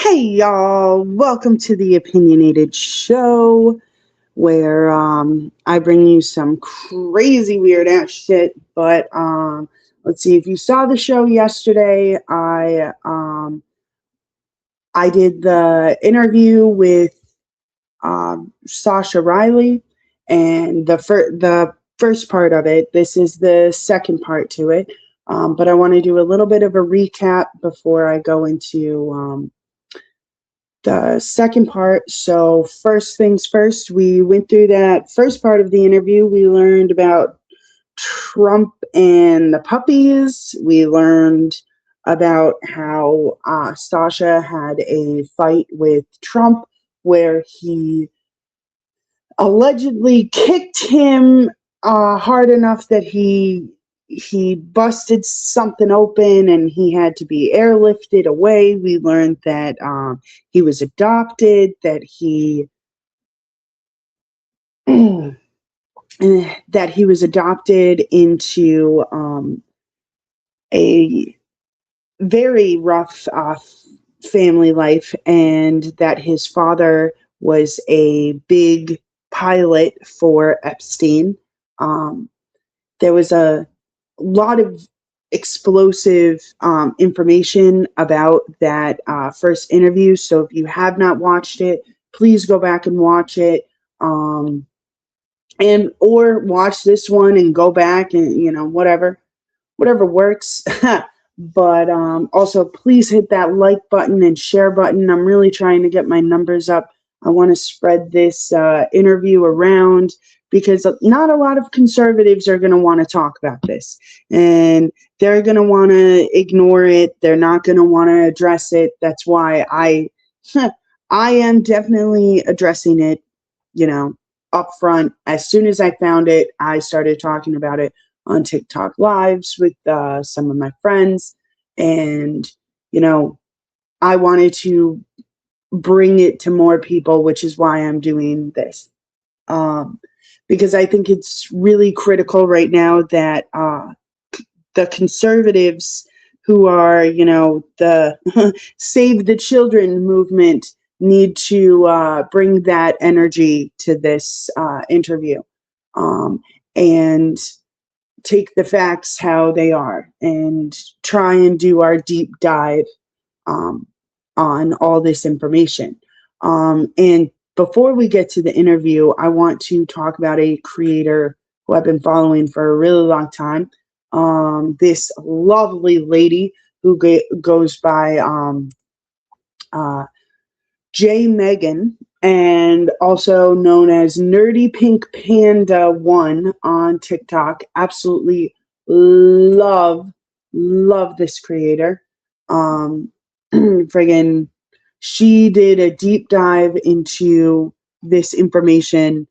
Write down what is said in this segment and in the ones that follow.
Hey y'all, welcome to the Opinionated Show where I bring you some crazy weird ass shit. But let's see, if you saw the show yesterday, I did the interview with Sascha Riley, and the first part of it. This is the second part to it. But I want to do a little bit of a recap before I go into the second part. So, first things first, we went through that first part of the interview. We learned about Trump and the puppies. We learned about how Sasha had a fight with Trump where he allegedly kicked him hard enough that he busted something open and he had to be airlifted away. We learned that he was adopted, that he that he was adopted into a very rough family life, and that his father was a big pilot for Epstein. There was a lot of explosive information about that first interview. So if you have not watched it, please go back and watch it. And or watch this one and go back and whatever works. But also please hit that like button and share button. I'm really trying to get my numbers up. I want to spread this interview around because not a lot of conservatives are going to want to talk about this, and they're going to want to ignore it. They're not going to want to address it. That's why I am definitely addressing it, up front. As soon as I found it, I started talking about it on TikTok lives with some of my friends. And, I wanted to bring it to more people, which is why I'm doing this. Because I think it's really critical right now that the conservatives who are, the Save the Children movement need to bring that energy to this interview, and take the facts how they are and try and do our deep dive on all this information. And before we get to the interview, I want to talk about a creator who I've been following for a really long time. This lovely lady who goes by J Megan, and also known as Nerdy Pink Panda 1 on TikTok. Absolutely love this creator. Friggin' she did a deep dive into this information,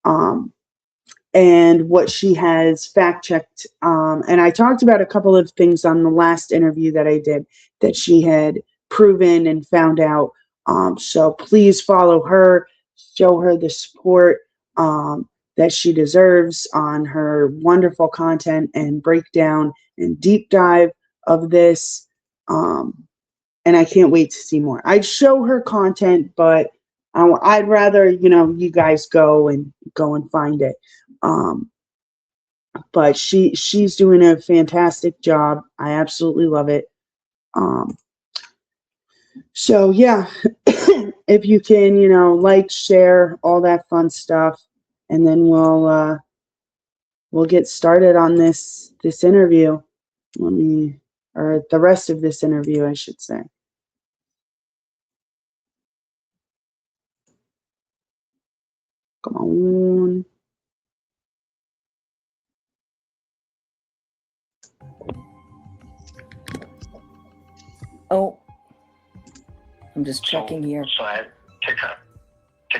and what she has fact checked. And I talked about a couple of things on the last interview that I did that she had proven and found out. So please follow her, show her the support that she deserves on her wonderful content and breakdown and deep dive of this. And I can't wait to see more. I'd show her content, but I'd rather, you guys go and find it. But she's doing a fantastic job. I absolutely love it. So yeah, if you can, like, share, all that fun stuff, and then we'll get started on this interview. Or the rest of this interview, I should say. Come on. Oh, I'm just checking here. So to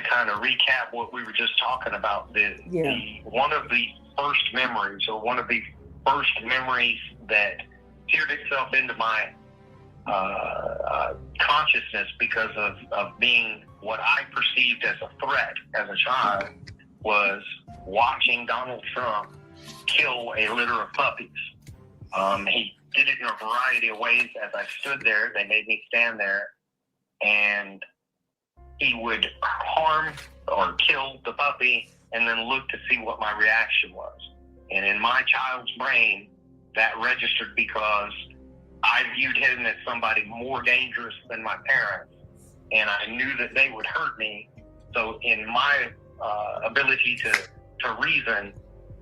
kind of recap what we were just talking about, one of the first memories, or one of the first memories that seared itself into my consciousness because of being what I perceived as a threat as a child, was watching Donald Trump kill a litter of puppies. He did it in a variety of ways. As I stood there, they made me stand there, and he would harm or kill the puppy and then look to see what my reaction was. And in my child's brain, that registered because I viewed him as somebody more dangerous than my parents, and I knew that they would hurt me. So in my ability to reason,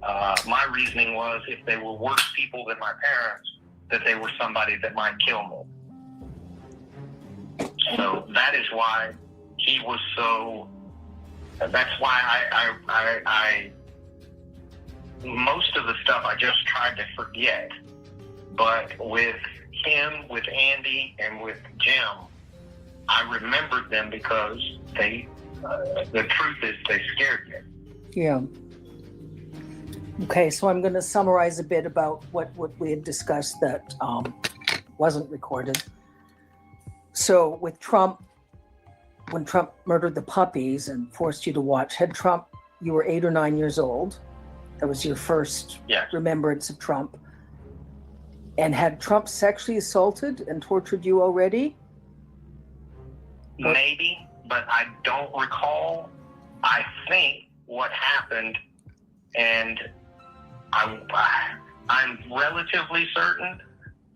my reasoning was if they were worse people than my parents, that they were somebody that might kill me. So that is why he was so, that's why I most of the stuff I just tried to forget. But with him, with Andy, and with Jim, I remembered them because they, the truth is they scared me. Yeah. Okay, so I'm going to summarize a bit about what we had discussed that wasn't recorded. So with Trump, when Trump murdered the puppies and forced you to watch, you were 8 or 9 years old. That was your first remembrance of Trump. And had Trump sexually assaulted and tortured you already? Maybe, but I don't recall. I think what happened, and I'm relatively certain,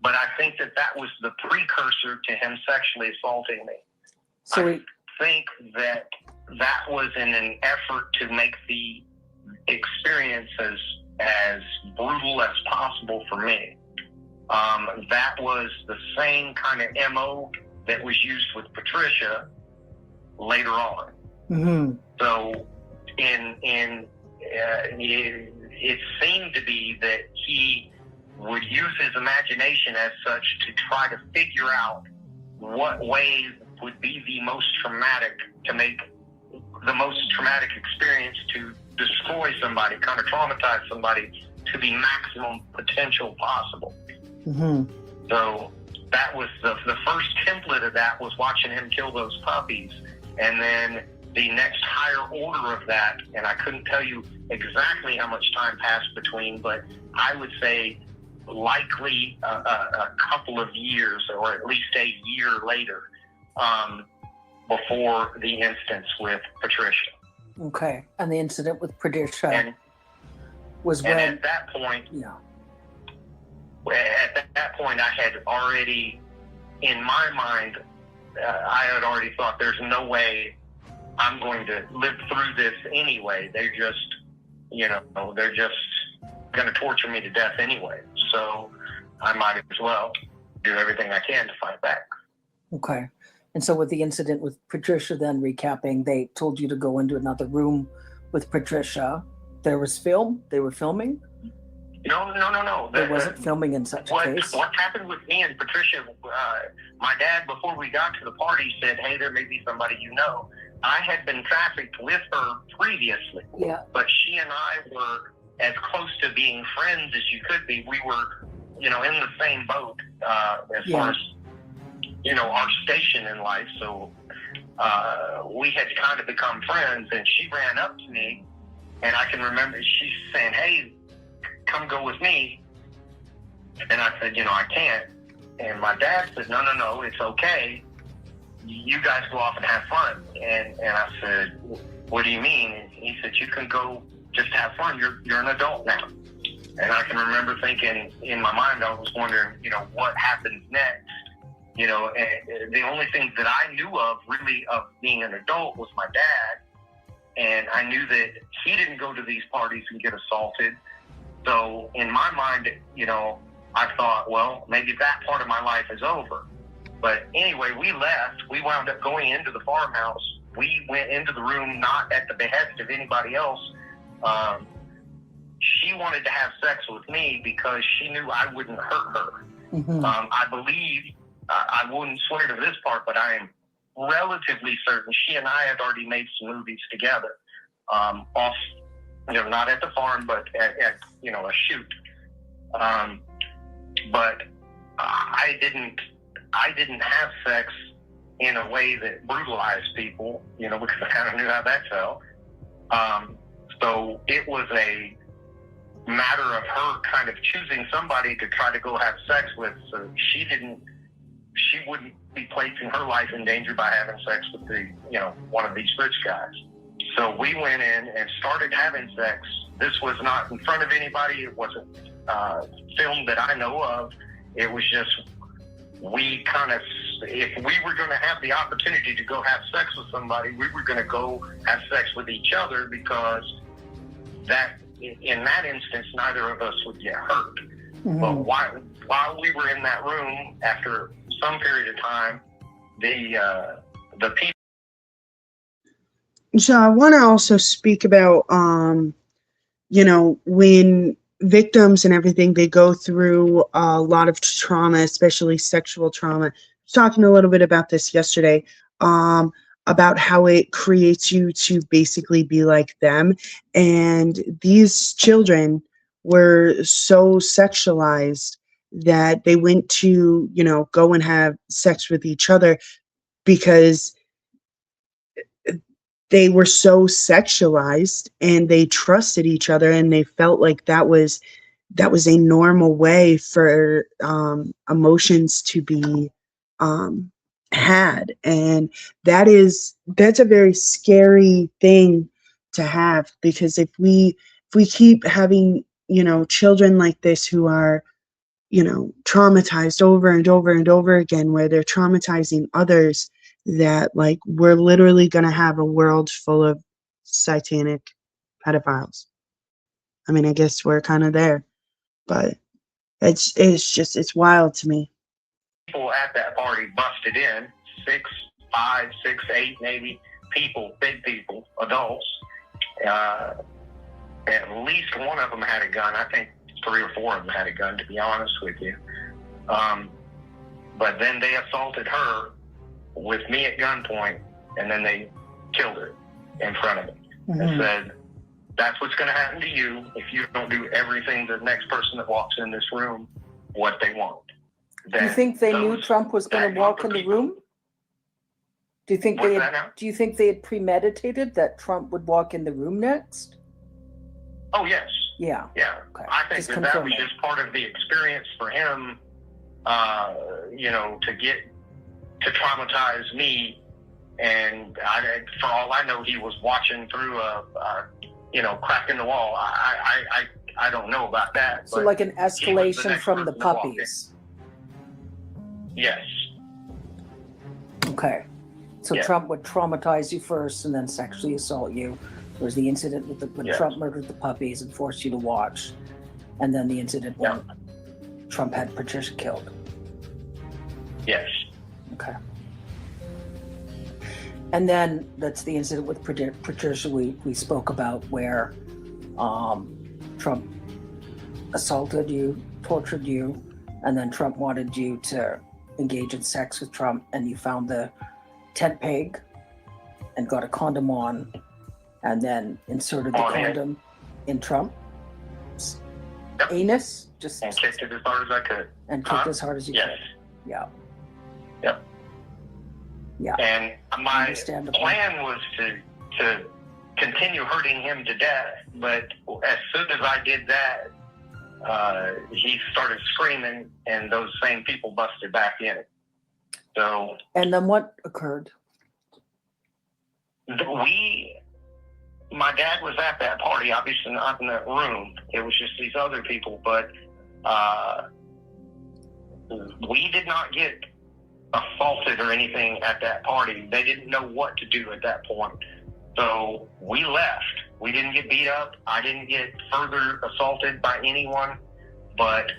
but I think that was the precursor to him sexually assaulting me. So I think that was in an effort to make the experience as brutal as possible for me. That was the same kind of MO that was used with Patricia later on. Mm-hmm. So it seemed to be that he would use his imagination as such to try to figure out what ways would be the most traumatic, to make the most traumatic experience, to destroy somebody, kind of traumatize somebody to the maximum potential possible. Mm-hmm. So that was the first template of that was watching him kill those puppies. And then the next higher order of that, and I couldn't tell you exactly how much time passed between, but I would say likely a couple of years, or at least a year later, before the instance with Patricia. Okay. And the incident with Patricia was when? And at that point, I had already, in my mind, I had already thought there's no way I'm going to live through this anyway. They're just going to torture me to death anyway. So I might as well do everything I can to fight back. Okay. And so with the incident with Patricia, then recapping, they told you to go into another room with Patricia. There was film? They were filming? No. There wasn't filming in such a case? What happened with me and Patricia, my dad, before we got to the party, said, hey, there may be somebody you know. I had been trafficked with her previously, but she and I were as close to being friends as you could be. We were, in the same boat as far as, our station in life. So we had kind of become friends, and she ran up to me, and I can remember she saying, hey, come go with me. And I said, I can't. And my dad said, no, it's okay. You guys go off and have fun. And I said, what do you mean? And he said, you can go just have fun. You're an adult now. And I can remember thinking in my mind, I was wondering, what happens next? And the only thing that I knew of really of being an adult was my dad. And I knew that he didn't go to these parties and get assaulted. So in my mind, I thought, well, maybe that part of my life is over. But anyway, we left. We wound up going into the farmhouse. We went into the room not at the behest of anybody else. She wanted to have sex with me because she knew I wouldn't hurt her. Mm-hmm. I believe, I wouldn't swear to this part, but I am relatively certain she and I had already made some movies together, off, not at the farm, but at a shoot. But I didn't have sex in a way that brutalized people, because I kind of knew how that felt. So it was a matter of her kind of choosing somebody to try to go have sex with. So she didn't she wouldn't be placing her life in danger by having sex with one of these rich guys. So we went in and started having sex. This was not in front of anybody. It wasn't filmed that I know of. It was just, if we were going to have the opportunity to go have sex with somebody, we were going to go have sex with each other, because in that instance, neither of us would get hurt. Mm-hmm. But while we were in that room, after some period of time, the people. So I want to also speak about, when victims and everything, they go through a lot of trauma, especially sexual trauma. I was talking a little bit about this yesterday, about how it creates you to basically be like them. And these children were so sexualized that they went to, go and have sex with each other because they were so sexualized and they trusted each other, and they felt like that was a normal way for emotions to be had. And that's a very scary thing to have, because if we keep having, children like this who are, traumatized over and over and over again, where they're traumatizing others, that like we're literally going to have a world full of satanic pedophiles. I mean, I guess we're kind of there, but it's wild to me. People at that party busted in, 6, 5, 6, 8 maybe people, big people, adults. At least one of them had a gun. I think 3 or 4 of them had a gun, to be honest with you. But then they assaulted her with me at gunpoint, and then they killed her in front of me. Mm-hmm. And said, that's what's going to happen to you if you don't do everything the next person that walks in this room what they want. Do you think they knew Trump was going to walk in the room? Do you think they had premeditated that Trump would walk in the room next? Oh, yes. Yeah. Yeah. Okay. I think that was just part of the experience for him, to traumatize me. And for all I know, he was watching through a crack in the wall. I don't know about that. So like an escalation from the puppies. Yes. Okay. So yeah. Trump would traumatize you first and then sexually assault you. There was the incident when yes. Trump murdered the puppies and forced you to watch. And then the incident when Trump had Patricia killed. Yes. Okay. And then that's the incident with Patricia we spoke about, where Trump assaulted you, tortured you, and then Trump wanted you to engage in sex with Trump, and you found the tent peg and got a condom on, and then inserted the condom in Trump's anus, and kicked it as hard as I could. And kicked as hard as you could. Yeah. Yep. Yeah. And my plan was to continue hurting him to death, but as soon as I did that, he started screaming, and those same people busted back in. So. And then what occurred? My dad was at that party, obviously not in that room. It was just these other people, but we did not get assaulted or anything at that party. They didn't know what to do at that point. So we left. We didn't get beat up. I didn't get further assaulted by anyone, but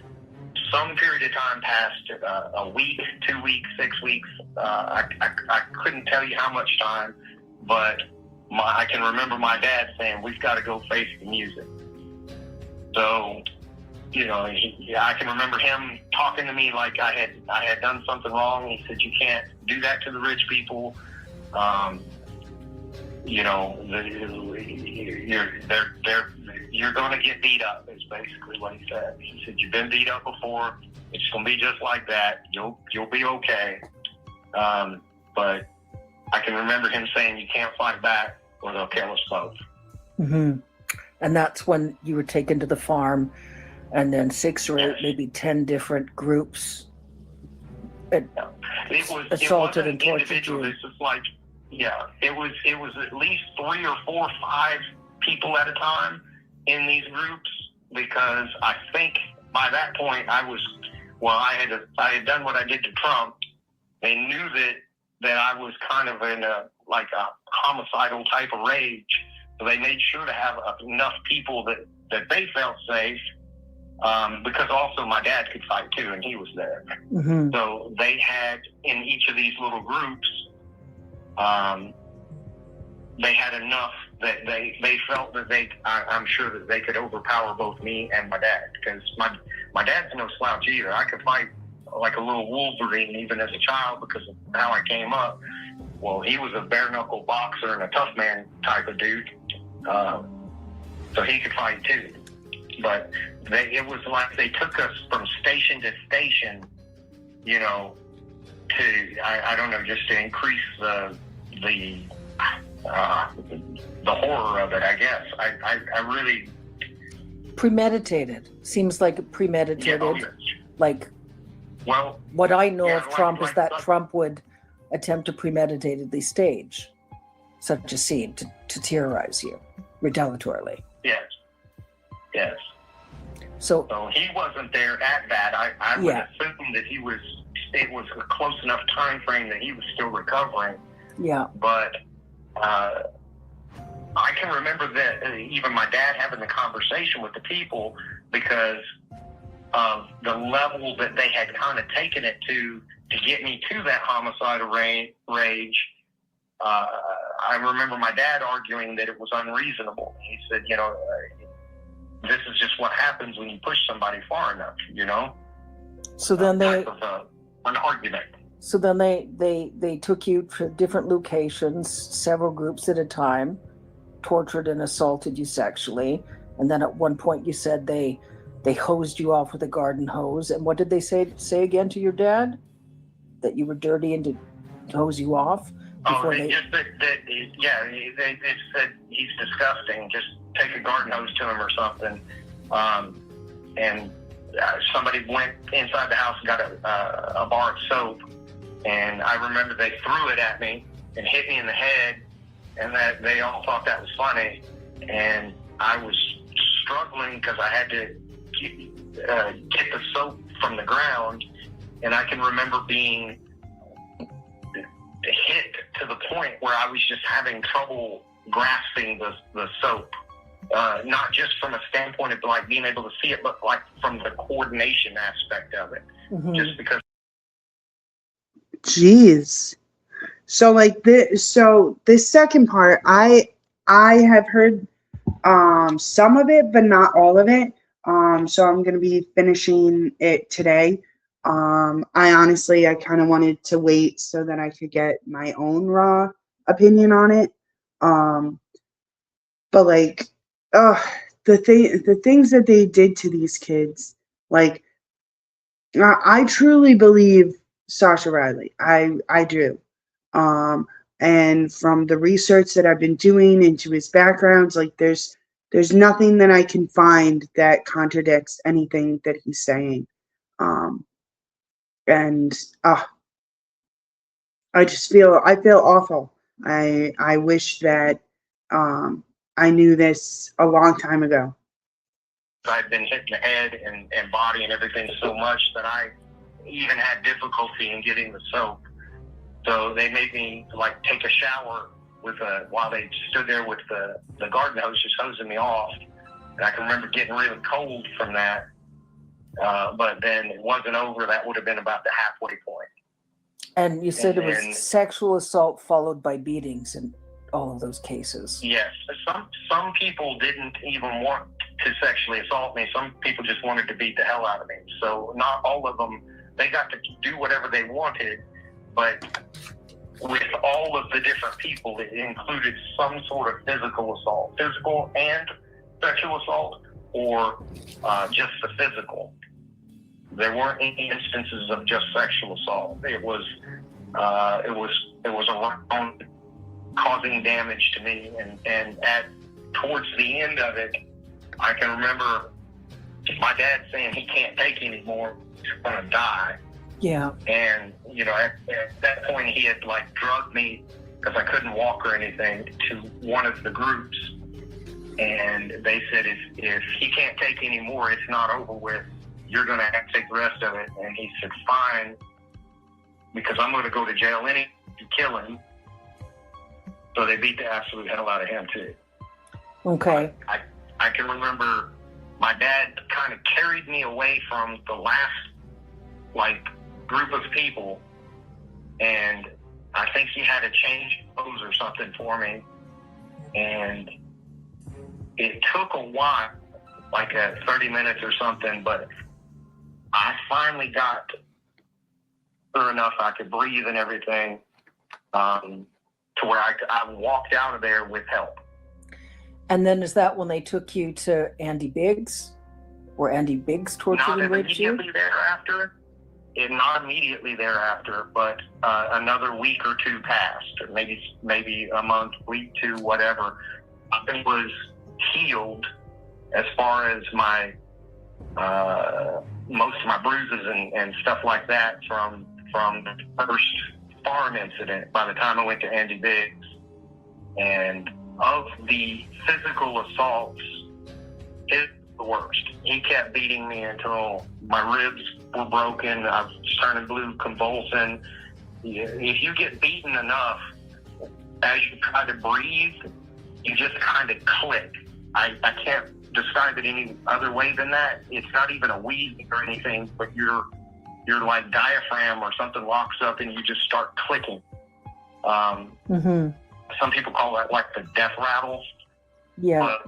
some period of time passed, a week, 2 weeks, 6 weeks. I couldn't tell you how much time, but I can remember my dad saying, we've got to go face the music. So, I can remember him talking to me like I had done something wrong. He said, you can't do that to the rich people. You're going to get beat up, is basically what he said. He said, you've been beat up before. It's going to be just like that. You'll be okay. But I can remember him saying, you can't fight back or they'll kill us both. Mm-hmm. And that's when you were taken to the farm, and then 6 or 8, maybe 10 different groups assaulted and tortured individual. you. This is like, it was at least 3 or 4 or 5 people at a time in these groups, because I think by that point I had done what I did to Trump. They knew that I was kind of in a homicidal type of rage, so they made sure to have enough people that they felt safe. Because also my dad could fight too, and he was there. Mm-hmm. So they had, in each of these little groups, they had enough that they felt that I'm sure that they could overpower both me and my dad, because my dad's no slouch either. I could fight like a little Wolverine even as a child because of how I came up. Well, he was a bare knuckle boxer and a tough man type of dude, so he could fight too. But it was like they took us from station to station, to I don't know, just to increase the horror of it, I guess. I really Premeditated. Seems like premeditated. Like, well, what I know of Trump is that like, Trump would attempt to premeditatedly stage such a scene to terrorize you retaliatorily. Yes. So he wasn't there at that. I would assume that it was a close enough time frame that he was still recovering. Yeah. But I can remember that even my dad having the conversation with the people, because of the level that they had kind of taken it to get me to that homicidal rage. I remember my dad arguing that it was unreasonable. He said, this is just what happens when you push somebody far enough, So then an argument. So then they took you to different locations, several groups at a time, tortured and assaulted you sexually, and then at one point you said they hosed you off with a garden hose. And what did they say again to your dad? That you were dirty and to hose you off? They said he's disgusting. Just take a garden hose to him or something. And somebody went inside the house and got a bar of soap. And I remember they threw it at me and hit me in the head, and that they all thought that was funny. And I was struggling because I had to get the soap from the ground. And I can remember being hit to the point where I was just having trouble grasping the soap. Not just from a standpoint of like being able to see it, but like from the coordination aspect of it. Mm-hmm. Just because. Jeez. So like this second part, I have heard some of it, but not all of it. So I'm gonna be finishing it today. I kind of wanted to wait so that I could get my own raw opinion on it. But like, the things that they did to these kids, like, I truly believe Sascha Riley. I do. And from the research that I've been doing into his backgrounds, like there's nothing that I can find that contradicts anything that he's saying. And I feel awful. I wish that I knew this a long time ago. I'd been hit in the head and body and everything so much that I even had difficulty in getting the soap. So they made me like take a shower while they stood there with the garden hose just hosing me off. And I can remember getting really cold from that. But then it wasn't over. That would have been about the halfway point. And you said it was sexual assault followed by beatings in all of those cases. Yes. Some people didn't even want to sexually assault me. Some people just wanted to beat the hell out of me. So not all of them, they got to do whatever they wanted. But with all of the different people, it included some sort of physical assault, physical and sexual assault, or just the physical. There weren't any instances of just sexual assault. It was around causing damage to me, and towards the end of it, I can remember my dad saying he can't take anymore, he's gonna die. Yeah. And, at that point he had like drugged me, because I couldn't walk or anything, to one of the groups. And they said, if he can't take any more, it's not over with. You're going to have to take the rest of it. And he said, fine, because I'm going to go to jail anyway to kill him. So they beat the absolute hell out of him too. Okay. But I can remember my dad kind of carried me away from the last group of people, and I think he had to change clothes or something for me, and it took a while, 30 minutes or something, but I finally got through enough I could breathe and everything, to where I walked out of there with help. And then is that when they took you to Andy Biggs? Or Andy Biggs tortured and raped you? Not immediately thereafter, but another week or two passed, or maybe a month, week, two, whatever. I was healed as far as my most of my bruises and stuff like that from the first farm incident by the time I went to Andy Biggs. And of the physical assaults, it's the worst. He kept beating me until my ribs were broken. I was turning blue, convulsing. If you get beaten enough, as you try to breathe, you just kind of click. I can't describe it any other way than that. It's not even a wheeze or anything, but your like diaphragm or something locks up and you just start clicking. Some people call that like the death rattle. Yeah. But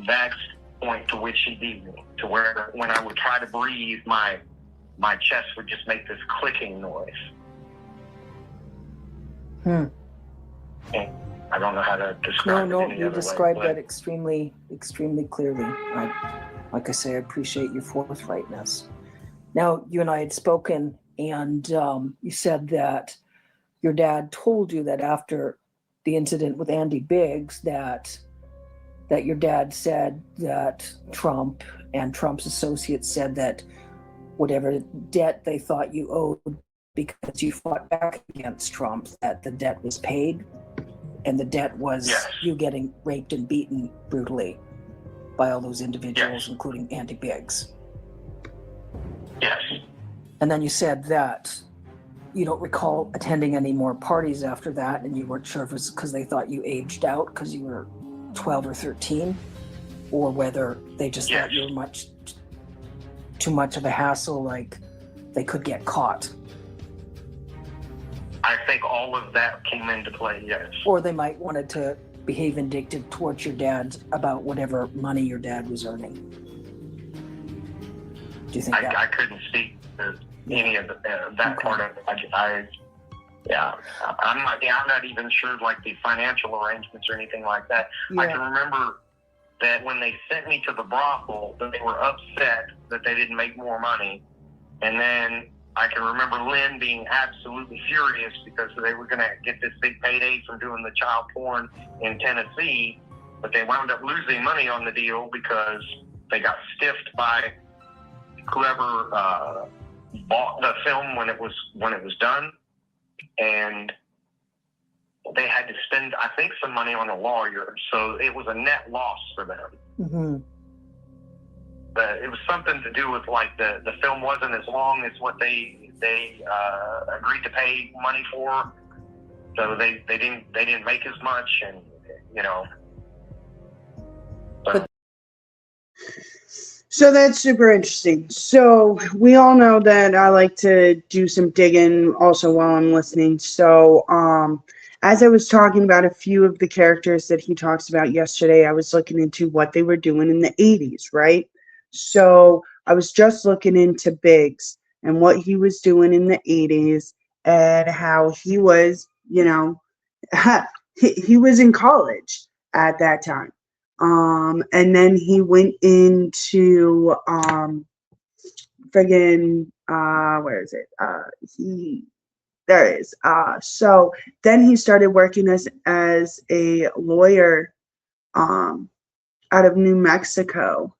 that's the point to which he beat me, to where when I would try to breathe, my chest would just make this clicking noise. And I don't know how to describe it. No, you described that extremely, extremely clearly. Like I say, I appreciate your forthrightness. Now, you and I had spoken, and you said that your dad told you that after the incident with Andy Biggs, that your dad said that Trump and Trump's associates said that whatever debt they thought you owed because you fought back against Trump, that the debt was paid, and the debt was you getting raped and beaten brutally by all those individuals, including Andy Biggs. Yes. And then you said that you don't recall attending any more parties after that, and you weren't sure if it was because they thought you aged out because you were 12 or 13, or whether they just thought you were too much of a hassle, like they could get caught. I think all of that came into play, yes. Or they might wanted to behave vindictive towards your dad about whatever money your dad was earning. Do you think that? I couldn't speak to any of that part of it. I'm not even sure like the financial arrangements or anything like that. Yeah. I can remember that when they sent me to the brothel, that they were upset that they didn't make more money. And then I can remember Lynn being absolutely furious because they were going to get this big payday from doing the child porn in Tennessee, but they wound up losing money on the deal because they got stiffed by whoever bought the film when it was done, and they had to spend, I think, some money on a lawyer, so it was a net loss for them. Mm-hmm. But it was something to do with like the film wasn't as long as what they agreed to pay money for, so they didn't make as much, and So that's super interesting. So we all know that I like to do some digging also while I'm listening. So as I was talking about a few of the characters that he talks about yesterday, I was looking into what they were doing in the 80s, right? So I was just looking into Biggs and what he was doing in the 80s and how he was, he was in college at that time. And then he went into where is it? There it is. So then he started working as a lawyer out of New Mexico.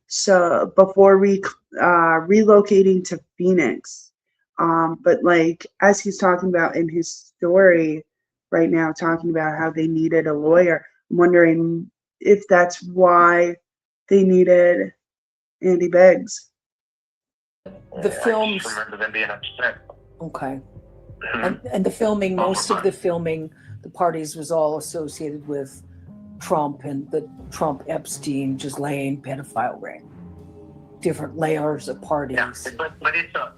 So before relocating to Phoenix, But like, as he's talking about in his story right now, talking about how they needed a lawyer, I'm wondering if that's why they needed Andy Beggs. The films. I just remember them being upset. Okay. Mhm. And the filming, most of the filming, the parties was all associated with Trump and the Trump Epstein Ghislaine pedophile ring. Different layers of parties. Yeah, but it's a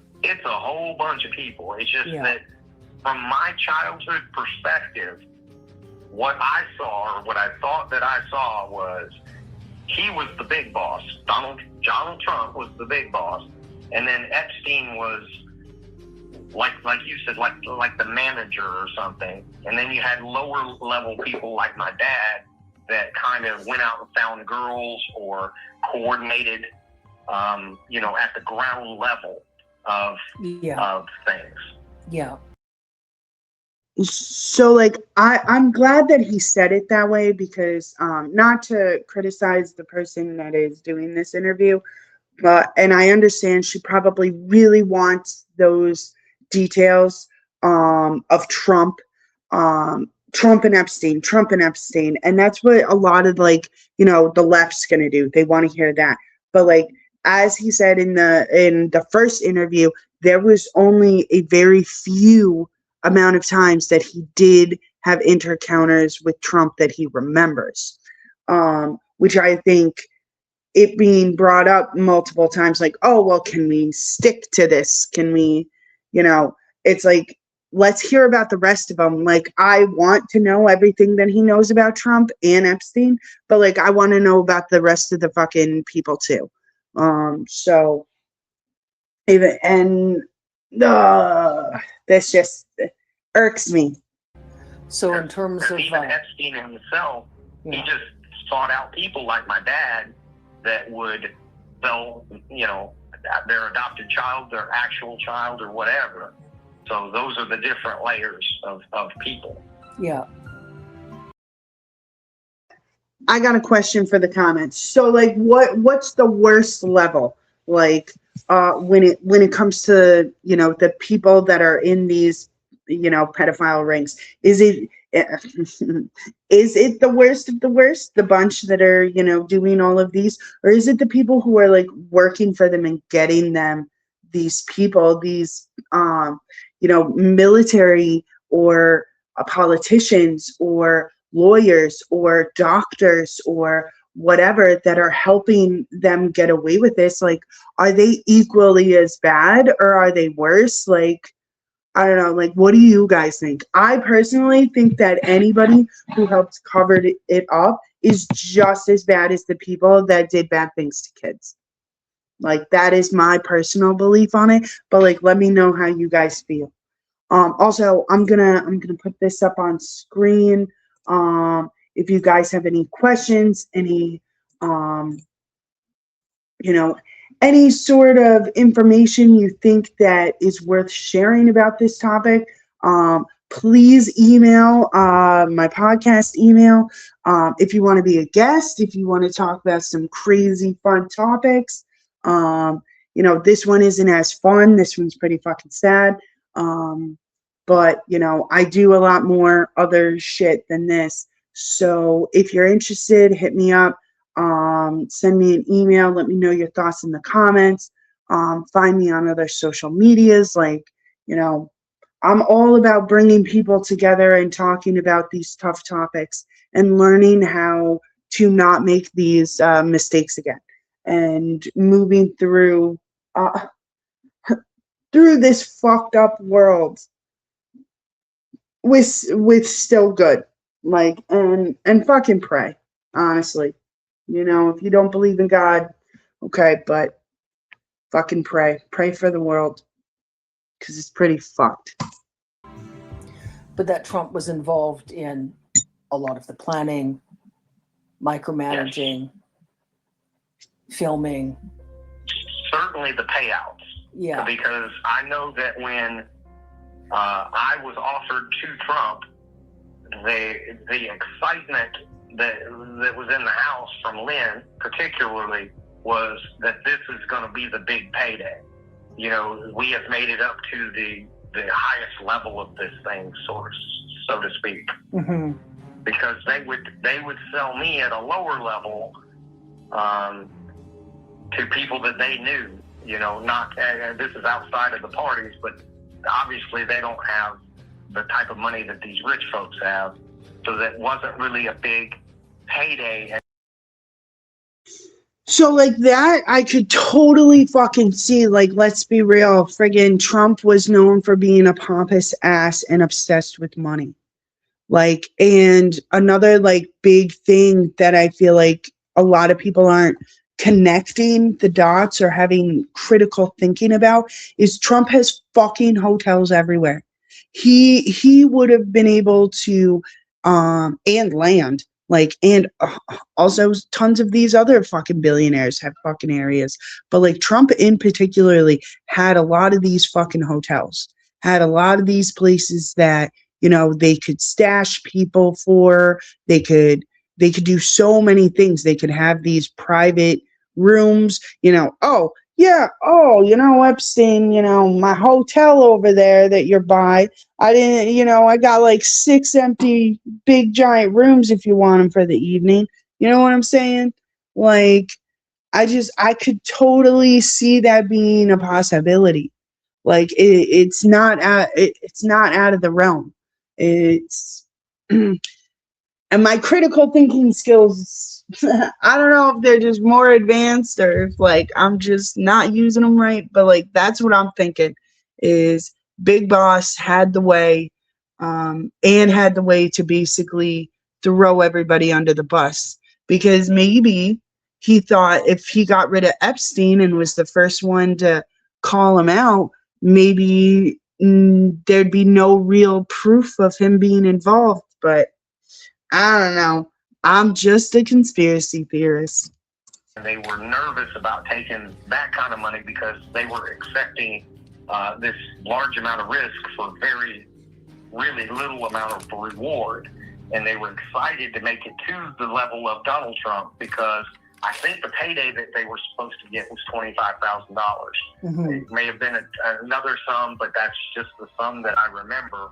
whole bunch of people. It's just that from my childhood perspective, what I saw, or what I thought that I saw, was he was the big boss. Donald Trump was the big boss, and then Epstein was like you said, like the manager or something. And then you had lower level people like my dad that kind of went out and found girls or coordinated, at the ground level of things. Yeah. So like I'm glad that he said it that way, because not to criticize the person that is doing this interview, but and I understand she probably really wants those details of Trump and Epstein, and that's what a lot of the left's gonna do. They want to hear that, but like as he said in the first interview, there was only a very few amount of times that he did have encounters with Trump that he remembers, which I think it being brought up multiple times, like, oh, well, can we stick to this? Can we, it's like, let's hear about the rest of them. Like, I want to know everything that he knows about Trump and Epstein, but like, I want to know about the rest of the fucking people too. So even, and this just irks me. So in terms of even Epstein himself, he just sought out people like my dad that would sell, their adopted child, their actual child, or whatever. So those are the different layers of people. Yeah. I got a question for the comments. So like what's the worst level? Like when it comes to, the people that are in these, pedophile rings, is it is it the worst of the worst, the bunch that are, doing all of these, or is it the people who are like working for them and getting them these people, these military or politicians or lawyers or doctors or whatever that are helping them get away with this? Like, are they equally as bad or are they worse? Like, I don't know, like, what do you guys think? I personally think that anybody who helped cover it up is just as bad as the people that did bad things to kids. Like, that is my personal belief on it, but like, let me know how you guys feel. Also, I'm gonna put this up on screen. If you guys have any questions, any any sort of information you think that is worth sharing about this topic, please email my podcast email. If you want to be a guest, if you want to talk about some crazy fun topics, this one isn't as fun. This one's pretty fucking sad. But I do a lot more other shit than this. So if you're interested, hit me up. Send me an email. Let me know your thoughts in the comments. Find me on other social medias. Like, I'm all about bringing people together and talking about these tough topics and learning how to not make these mistakes again and moving through this fucked up world with still good. Like, and fucking pray, honestly. If you don't believe in God, okay, but fucking pray. Pray for the world, because it's pretty fucked. But that Trump was involved in a lot of the planning, micromanaging, filming. Certainly the payouts. Yeah. Because I know that when I was offered to Trump, the excitement that was in the house from Lynn particularly was that this is going to be the big payday. we have made it up to the highest level of this thing, so to speak. Mm-hmm. Because they would sell me at a lower level to people that they knew. Not this is outside of the parties, but obviously they don't have the type of money that these rich folks have, so that wasn't really a big payday. So like that, I could totally fucking see, like, let's be real, friggin' Trump was known for being a pompous ass and obsessed with money. Like, and another like big thing that I feel like a lot of people aren't connecting the dots or having critical thinking about is Trump has fucking hotels everywhere. He would have been able to and land, like, and also tons of these other fucking billionaires have fucking areas, but like Trump in particularly had a lot of these fucking hotels, had a lot of these places that they could stash people for. They could do so many things. They could have these private rooms, oh yeah, Epstein, my hotel over there that you're by, I didn't, I got like 6 empty big giant rooms if you want them for the evening. You know what I'm saying? Like, I could totally see that being a possibility. Like it's not out of the realm. It's and my critical thinking skills, I don't know if they're just more advanced or if like I'm just not using them right, but like that's what I'm thinking is Big Boss had the way, and had the way to basically throw everybody under the bus, because maybe he thought if he got rid of Epstein and was the first one to call him out, maybe there'd be no real proof of him being involved. But I don't know. I'm just a conspiracy theorist. They were nervous about taking that kind of money because they were expecting this large amount of risk for really little amount of reward. And they were excited to make it to the level of Donald Trump, because I think the payday that they were supposed to get was $25,000. Mm-hmm. It may have been another sum, but that's just the sum that I remember.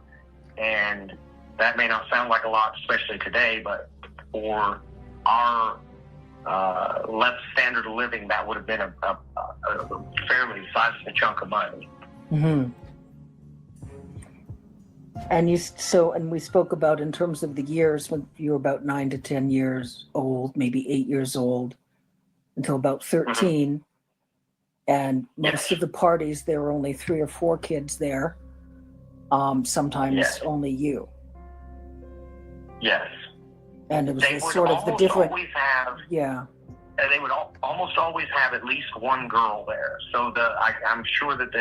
And that may not sound like a lot, especially today, but for our less standard of living, that would have been a fairly sizable chunk of money. Mm-hmm. And we spoke about in terms of the years when you were about 9 to 10 years old, maybe 8 years old, until about 13. Mm-hmm. And most of the parties, there were only 3 or 4 kids there. Sometimes only you. Yes. And it was sort of the different. And they would almost always have at least one girl there. So I'm sure that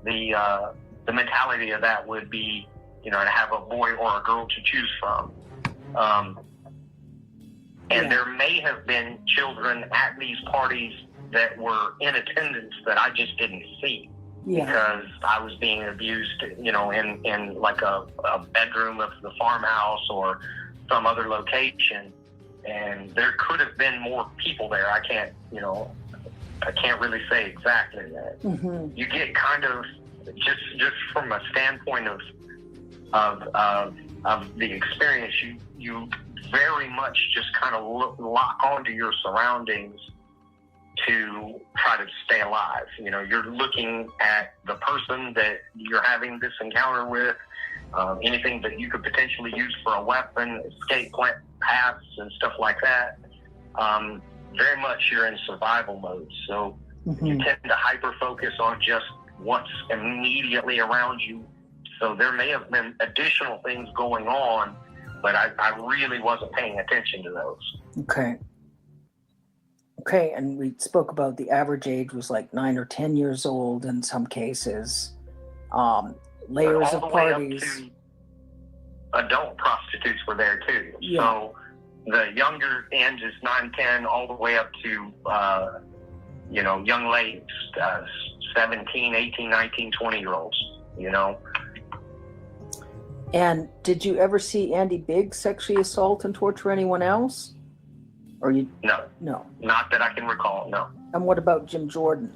the mentality of that would be, to have a boy or a girl to choose from. And there may have been children at these parties that were in attendance that I just didn't see. Yeah. Because I was being abused, in like a bedroom of the farmhouse or some other location. And there could have been more people there. I can't really say exactly that. Mm-hmm. You get kind of just from a standpoint of the experience, you very much just kind of lock onto your surroundings to try to stay alive. You're looking at the person that you're having this encounter with, anything that you could potentially use for a weapon, escape paths and stuff like that. Very much you're in survival mode. So you tend to hyper-focus on just what's immediately around you. So there may have been additional things going on, but I really wasn't paying attention to those. Okay, and we spoke about the average age was like 9 or 10 years old in some cases. Layers of parties. Way up to adult prostitutes were there too. Yeah. So the younger end is 9, 10, all the way up to, young ladies, 17, 18, 19, 20-year-olds, And did you ever see Andy Biggs sexually assault and torture anyone else? Or you? No. Not that I can recall, no. And what about Jim Jordan?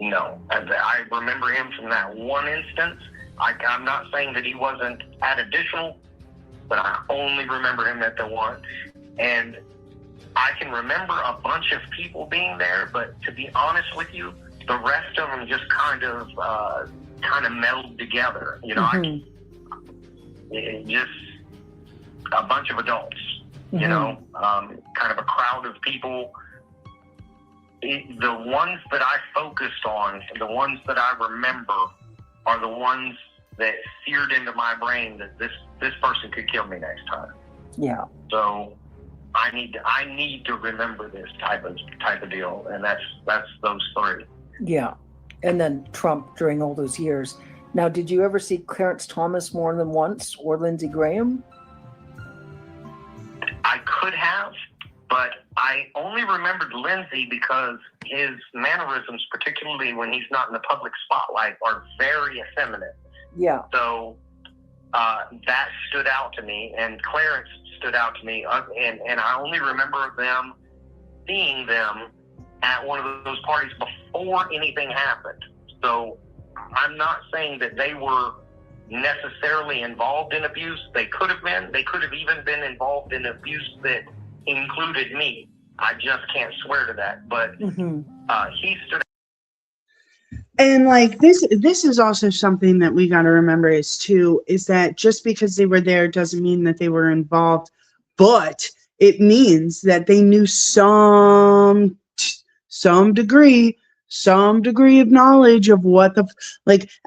No. I remember him from that one instance. I'm not saying that he wasn't at additional, but I only remember him at the one. And I can remember a bunch of people being there, but to be honest with you, the rest of them just kind of melded together. You know, just a bunch of adults, you know, kind of a crowd of people. The ones that I focused on, the ones that I remember, are the ones that seared into my brain that this person could kill me next time. Yeah. So I need to remember this type of deal, and that's those three. Yeah. And then Trump during all those years. Now, did you ever see Clarence Thomas more than once, or Lindsey Graham? I could have, but I only remembered Lindsey because his mannerisms, particularly when he's not in the public spotlight, are very effeminate. Yeah. So that stood out to me, and Clarence stood out to me, and I only remember seeing them at one of those parties before anything happened. So I'm not saying that they were necessarily involved in abuse. They could have been. They could have even been involved in abuse that included me. I just can't swear to that. But he stood. And like this is also something that we got to remember is that just because they were there doesn't mean that they were involved, but it means that they knew some degree of knowledge of what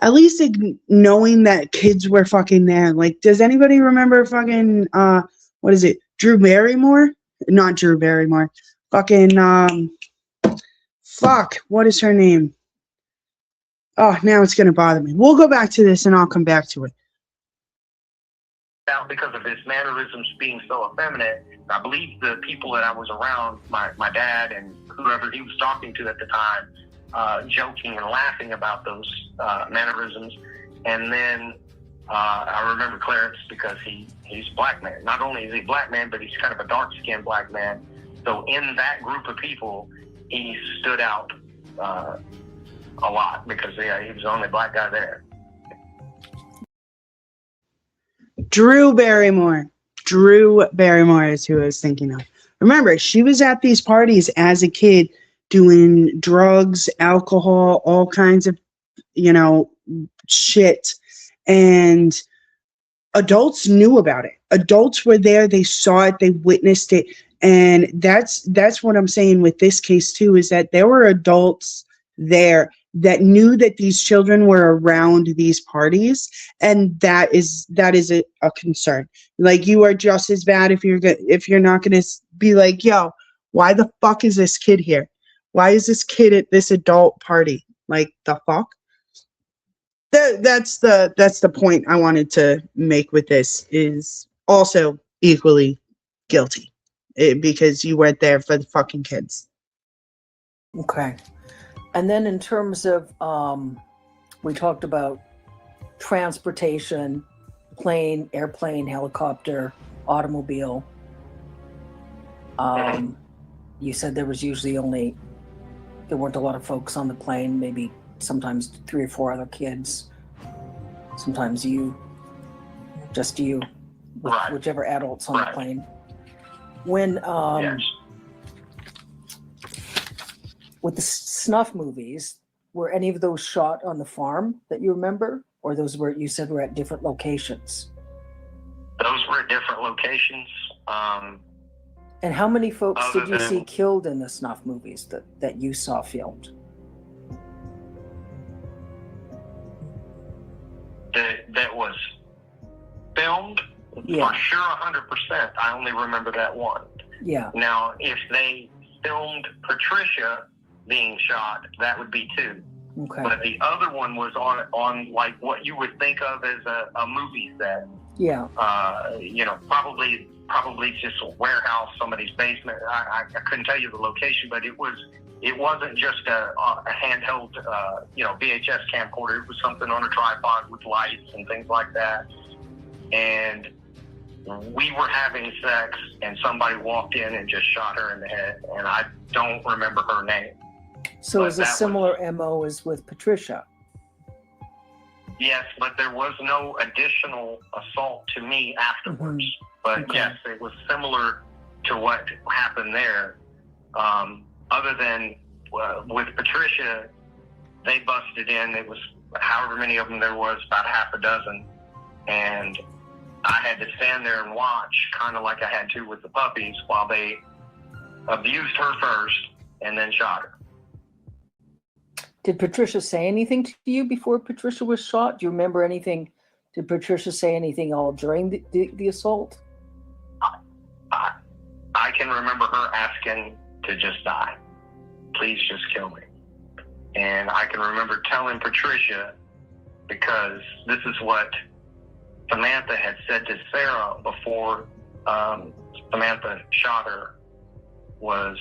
at least knowing that kids were fucking there. Like, does anybody remember fucking what is it? Drew Barrymore? Not Drew Barrymore. Fucking what is her name? Oh, now it's going to bother me. We'll go back to this and I'll come back to it. Out because of his mannerisms being so effeminate. I believe the people that I was around, my dad and whoever he was talking to at the time, joking and laughing about those mannerisms. And then I remember Clarence because he's a black man. Not only is he a black man, but he's kind of a dark-skinned black man. So in that group of people, he stood out a lot because he was the only black guy there. Drew Barrymore is who I was thinking of. Remember, she was at these parties as a kid doing drugs, alcohol, all kinds of, shit. And adults knew about it. Adults were there. They saw it. They witnessed it. And that's what I'm saying with this case too, is that there were adults there that knew that these children were around these parties, and that is a concern. Like, you are just as bad if you're not going to be like, yo, why the fuck is this kid here? Why is this kid at this adult party? Like, the fuck? That's the point I wanted to make with this, is also equally guilty because you weren't there for the fucking kids. Okay. And then in terms of, we talked about transportation, plane, airplane, helicopter, automobile. You said there was usually there weren't a lot of folks on the plane, maybe sometimes 3 or 4 other kids, sometimes just you, Right. whichever adults on Right. the plane. When, Yes. with the snuff movies, were any of those shot on the farm that you remember? Or those you said were at different locations? Those were at different locations. And how many folks did you see killed in the snuff movies that you saw filmed? That was filmed? Yeah. For sure, 100%. I only remember that one. Yeah. Now, if they filmed Patricia being shot, that would be 2. Okay. But the other one was on like what you would think of as a movie set. Yeah. Probably just a warehouse, somebody's basement. I couldn't tell you the location, but it wasn't just a handheld VHS camcorder. It was something on a tripod with lights and things like that. And we were having sex, and somebody walked in and just shot her in the head, and I don't remember her name. So it was a similar MO as with Patricia. Yes, but there was no additional assault to me afterwards. Mm-hmm. But okay. Yes, it was similar to what happened there. Other than with Patricia, they busted in. It was however many of them there was, about half a dozen. And I had to stand there and watch, kind of like I had to with the puppies, while they abused her first and then shot her. Did Patricia say anything to you before Patricia was shot? Do you remember anything? Did Patricia say anything all during the assault? I can remember her asking to just die. Please just kill me. And I can remember telling Patricia, because this is what Samantha had said to Sarah before Samantha shot her, was,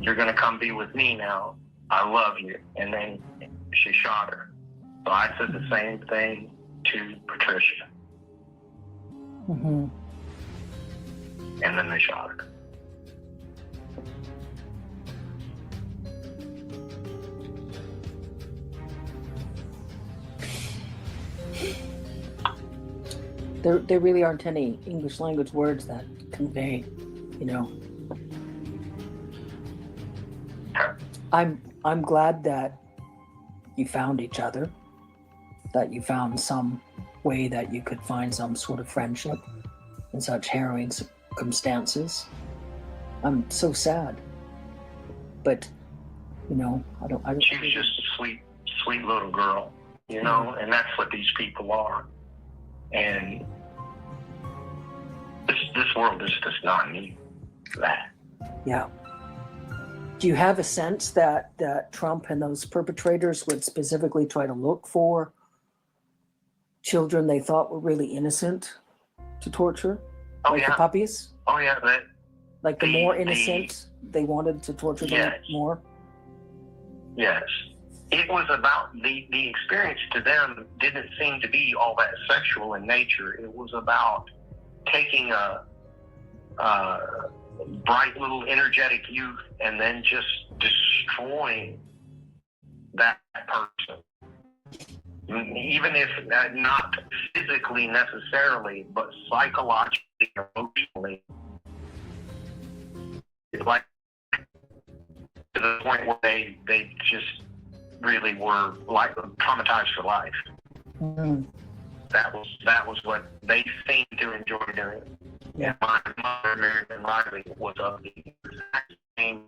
"You're going to come be with me now. I love you." And then she shot her. So I said the same thing to Patricia. Mm-hmm. And then they shot her. There really aren't any English language words that convey, you know. I'm glad that you found each other, that you found some way that you could find some sort of friendship in such harrowing circumstances. I'm so sad, but you know, I don't. She was just a sweet little girl, you know, and that's what these people are. And this world just does not need that. Yeah. Do you have a sense that Trump and those perpetrators would specifically try to look for children they thought were really innocent to torture? Like the puppies? Oh, yeah. Like the more innocent, they wanted to torture them more? Yes. It was about the experience to them didn't seem to be all that sexual in nature. It was about taking a bright little energetic youth and then just destroying that person. Even if not physically necessarily, but psychologically, emotionally. Like to the point where they just really were like traumatized for life. Mm-hmm. That was what they seemed to enjoy doing. Yeah. My mother, Marion Riley, was of the exact same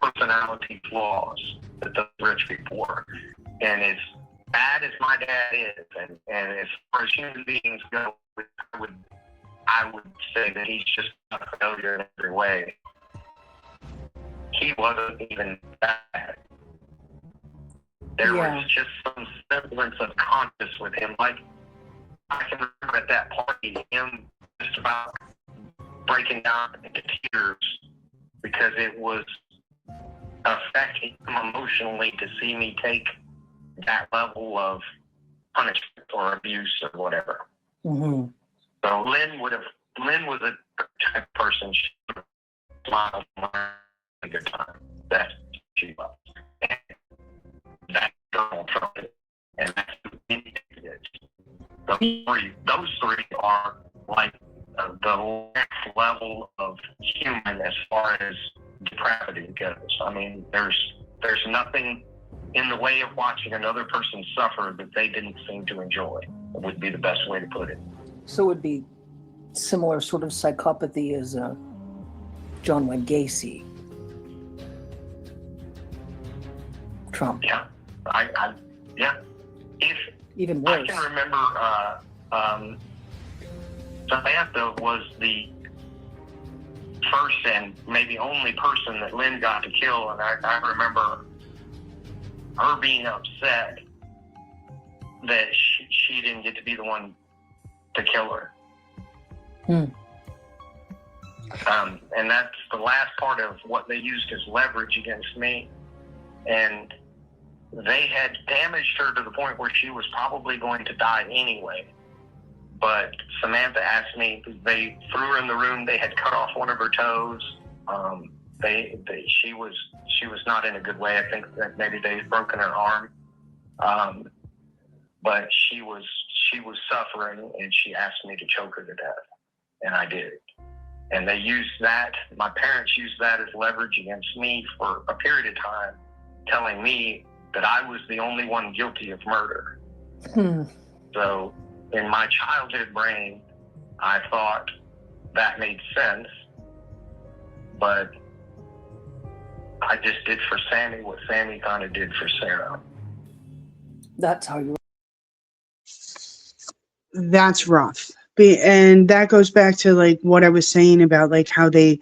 personality flaws that those rich people were. And as bad as my dad is, and as far as human beings go, I would say that he's just a failure in every way. He wasn't even bad. There was just some semblance of conscience with him. Like, I can remember at that party, him just about breaking down into tears because it was affecting him emotionally to see me take that level of punishment or abuse or whatever. Mm-hmm. So Lynn was a type of person, she would smile a good time. That she was. And that Donald Trump is. And that's who he is. Those three are like the next level of human as far as depravity goes. I mean, there's nothing in the way of watching another person suffer that they didn't seem to enjoy. It would be the best way to put it. So it would be similar sort of psychopathy as John Wayne Gacy. Trump. Yeah. If even worse. I can remember Samantha was the first and maybe only person that Lynn got to kill, and I remember her being upset that she didn't get to be the one to kill her. And that's the last part of what they used as leverage against me. And they had damaged her to the point where she was probably going to die anyway. But Samantha asked me, they threw her in the room, they had cut off one of her toes. she was not in a good way. I think that maybe they had broken her arm, but she was suffering, and she asked me to choke her to death, and I did. And they used that. My parents used that as leverage against me for a period of time, telling me that I was the only one guilty of murder. So in my childhood brain, I thought that made sense, but I just did for Sammy what Sammy kind of did for Sarah. That's how you. That's rough. And that goes back to like what I was saying about like how they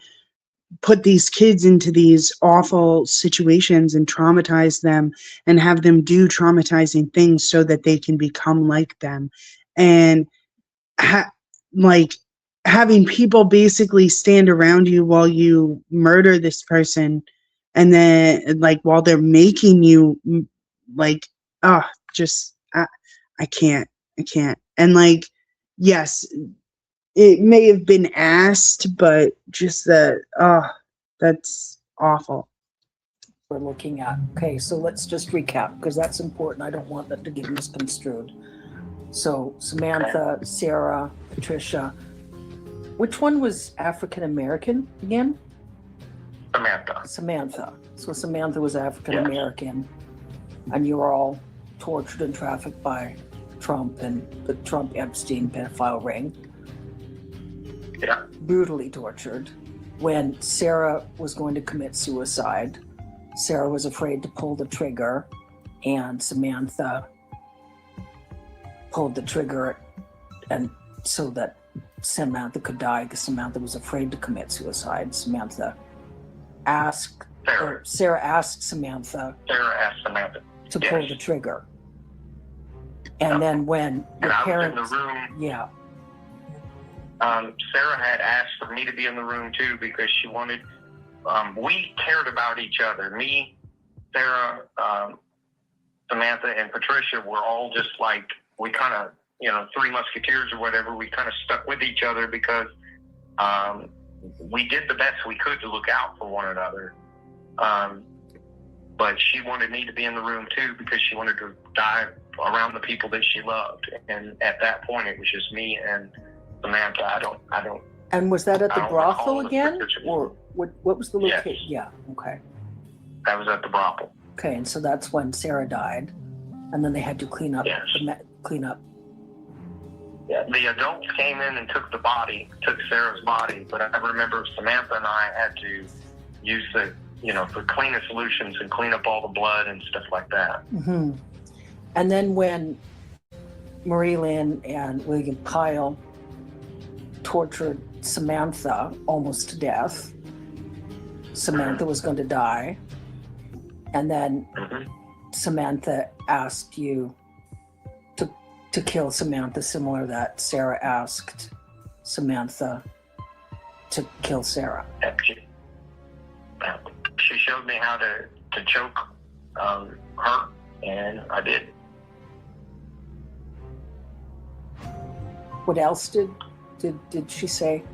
put these kids into these awful situations and traumatize them and have them do traumatizing things so that they can become like them. And like having people basically stand around you while you murder this person, and then like while they're making you like, just I can't. And like, yes, it may have been asked, but just that's awful. We're looking at. Okay, so let's just recap because that's important. I don't want that to get misconstrued. So Samantha, Sarah, Patricia. Which one was African American again? Samantha. So Samantha was African American, and you were all tortured and trafficked by Trump and the Trump Epstein pedophile ring. Yeah. Brutally tortured. When Sarah was going to commit suicide, Sarah was afraid to pull the trigger, and Samantha pulled the trigger, and so that Samantha could die because Samantha was afraid to commit suicide. Sarah asked Samantha to pull the trigger. And then when your parents, I was in the room. Yeah. Sarah had asked for me to be in the room too because she wanted. We cared about each other. Me, Sarah, Samantha, and Patricia were all just like, we kind of, Three Musketeers or whatever. We kind of stuck with each other because we did the best we could to look out for one another. But she wanted me to be in the room too because she wanted to die around the people that she loved. And at that point, it was just me and Samantha. I don't. And was that at the brothel again, or what was the location? Yes. Yeah. Okay. That was at the brothel. Okay, and so that's when Sarah died, and then they had to clean up. Yes. Yeah, the adults came in and took Sarah's body, but I remember Samantha and I had to use the cleanest solutions and clean up all the blood and stuff like that. Mm-hmm. And then when Marie Lynn and William Kyle tortured Samantha almost to death, Samantha was going to die, and then Samantha asked you to kill Samantha, similar that Sarah asked Samantha to kill Sarah. She showed me how to choke her, and I did. What else did she say?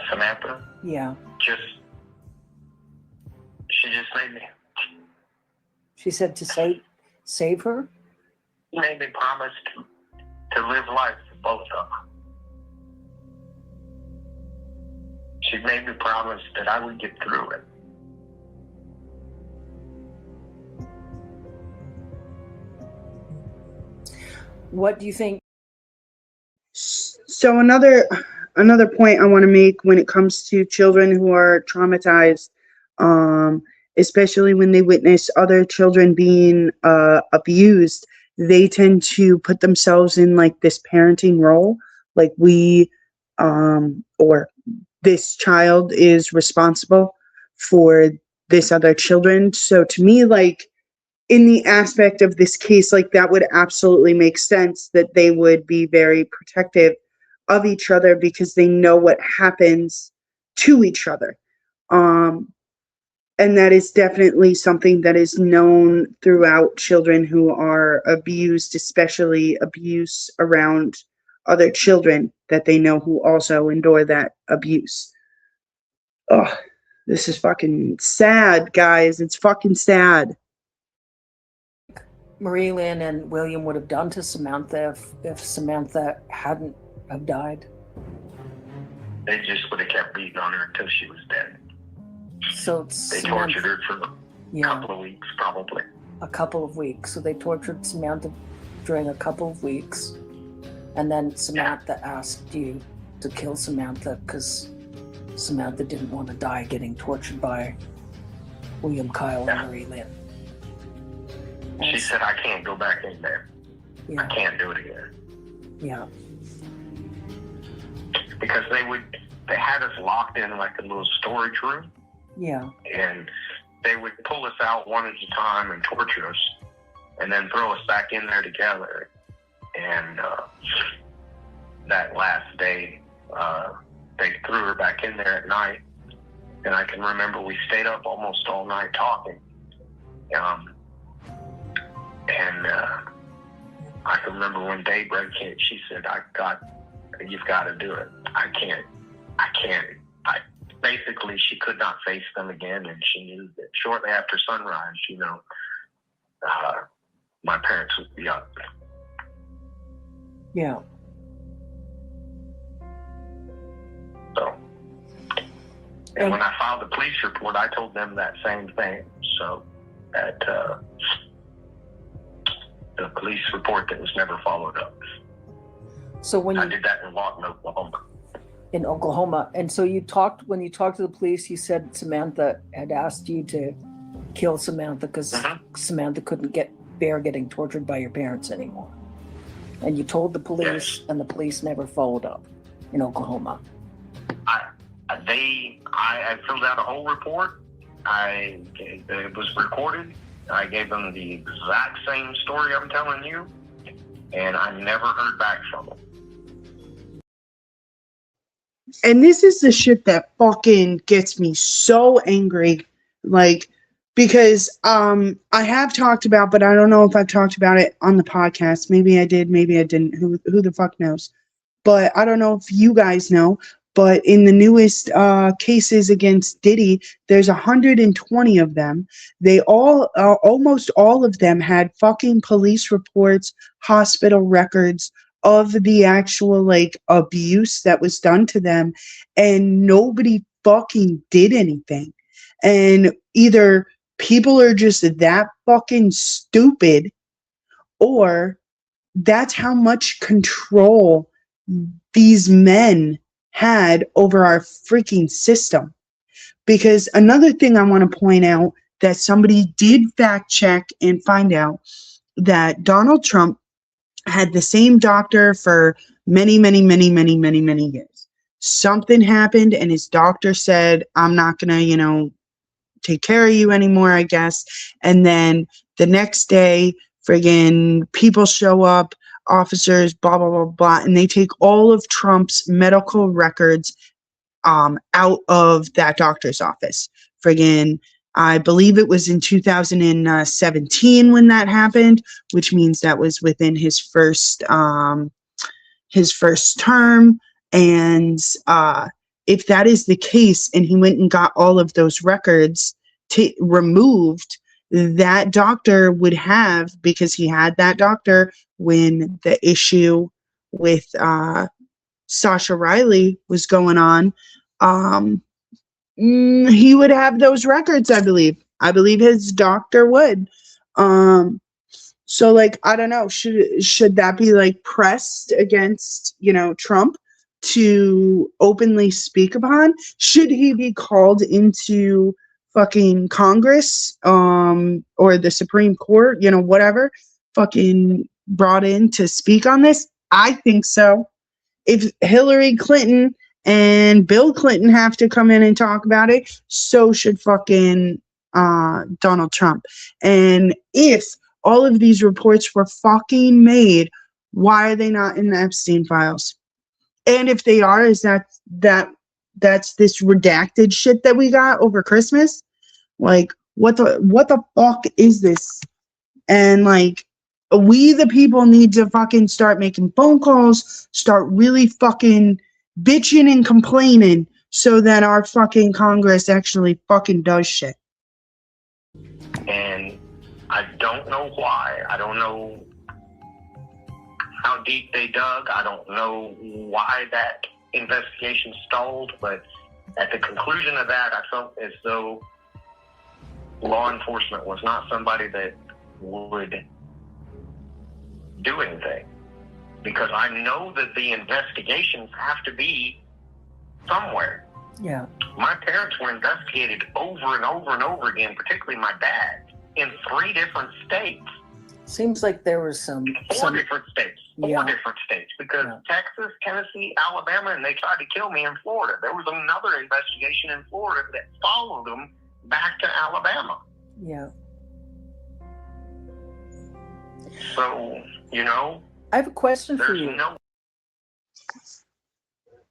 Samantha? Yeah. She just made me. She said to save her? She made me promise to live life for both of them. She made me promise that I would get through it. What do you think? So another point I want to make when it comes to children who are traumatized, especially when they witness other children being abused, they tend to put themselves in like this parenting role, like or this child is responsible for this other children. So to me, like in the aspect of this case, like that would absolutely make sense that they would be very protective of each other because they know what happens to each other. And that is definitely something that is known throughout children who are abused, especially abuse around other children that they know who also endure that abuse. Ugh, this is fucking sad, guys. It's fucking sad. Marie Lynn and William would have done to Samantha if Samantha hadn't have died? They just would have kept beating on her until she was dead. So they tortured her for a couple of weeks, probably. A couple of weeks. So they tortured Samantha during a couple of weeks. And then Samantha asked you to kill Samantha because Samantha didn't want to die getting tortured by William Kyle and Marie Lynn. She said, I can't go back in there. I can't do it again. Yeah. Because they had us locked in like a little storage room. Yeah. And they would pull us out one at a time and torture us and then throw us back in there together. And that last day, they threw her back in there at night. And I can remember we stayed up almost all night talking. I can remember when daybreak hit, she said, you've got to do it. I can't. Basically, she could not face them again, and she knew that shortly after sunrise, my parents would be up. Yeah. So, and when I filed the police report, I told them that same thing. So, that the police report that was never followed up. So when I did that in Lawton, Oklahoma. In Oklahoma, and so when you talked to the police, you said Samantha had asked you to kill Samantha because Samantha couldn't bear getting tortured by your parents anymore, and you told the police, and the police never followed up in Oklahoma. I filled out a whole report. It was recorded. I gave them the exact same story I'm telling you, and I never heard back from them. And this is the shit that fucking gets me so angry. Like, because I have talked about, but I don't know if I've talked about it on the podcast. Maybe I did, maybe I didn't. Who the fuck knows? But I don't know if you guys know, but in the newest cases against Diddy, there's 120 of them. They all, almost all of them had fucking police reports, hospital records of the actual like abuse that was done to them, and nobody fucking did anything. And either people are just that fucking stupid, or that's how much control these men had over our freaking system. Because another thing I want to point out, that somebody did fact check and find out that Donald Trump had the same doctor for many years. Something happened and his doctor said, I'm not gonna, take care of you anymore, I guess. And then the next day, friggin' people show up, officers, blah, blah, blah, blah, and they take all of Trump's medical records out of that doctor's office. Friggin', I believe it was in 2017 when that happened, which means that was within his first term. And if that is the case, and he went and got all of those records removed, that doctor would have, because he had that doctor when the issue with Sascha Riley was going on, he would have those records, I believe. I believe his doctor would. So, like, I don't know. Should that be, like, pressed against, Trump to openly speak upon? Should he be called into fucking Congress or the Supreme Court, whatever, fucking brought in to speak on this? I think so. If Hillary Clinton and Bill Clinton have to come in and talk about it, so should fucking Donald Trump. And if all of these reports were fucking made, why are they not in the Epstein files? And if they are, is that's this redacted shit that we got over Christmas? Like, what the fuck is this? And like, we the people need to fucking start making phone calls, start really fucking bitching and complaining, so that our fucking Congress actually fucking does shit. And I don't know why. I don't know how deep they dug. I don't know why that investigation stalled, but at the conclusion of that, I felt as though law enforcement was not somebody that would do anything. Because I know that the investigations have to be somewhere. Yeah. My parents were investigated over and over and over again, particularly my dad, in 3 different states. Seems like there was some different states. Yeah. 4 different states. Because Texas, Tennessee, Alabama, and they tried to kill me in Florida. There was another investigation in Florida that followed them back to Alabama. Yeah. So, you know, I have a question for you.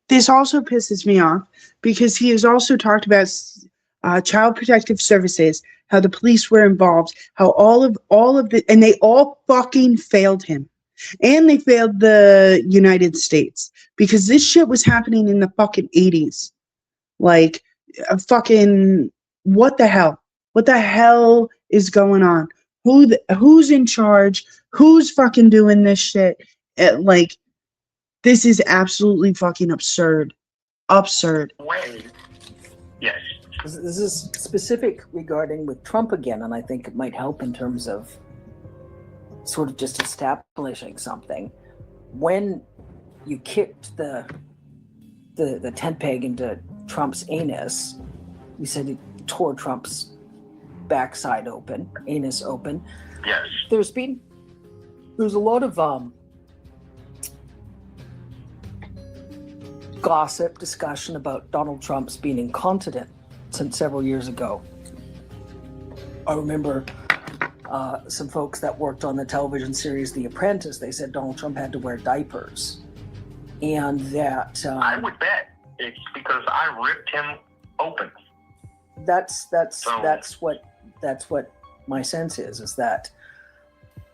This also pisses me off because he has also talked about Child Protective Services, how the police were involved, how all of the, and they all fucking failed him. And they failed the United States because this shit was happening in the fucking 80s. Like, fucking, what the hell? What the hell is going on? Who's in charge? Who's fucking doing this shit? Like, this is absolutely fucking absurd. Absurd. Yes. This is specific regarding with Trump again, and I think it might help in terms of sort of just establishing something. When you kicked the tent peg into Trump's anus, you said it tore Trump's backside open, anus open. Yes. There's a lot of gossip, discussion about Donald Trump's being incontinent since several years ago. I remember some folks that worked on the television series The Apprentice, they said Donald Trump had to wear diapers. And that... I would bet it's because I ripped him open. That's what my sense is that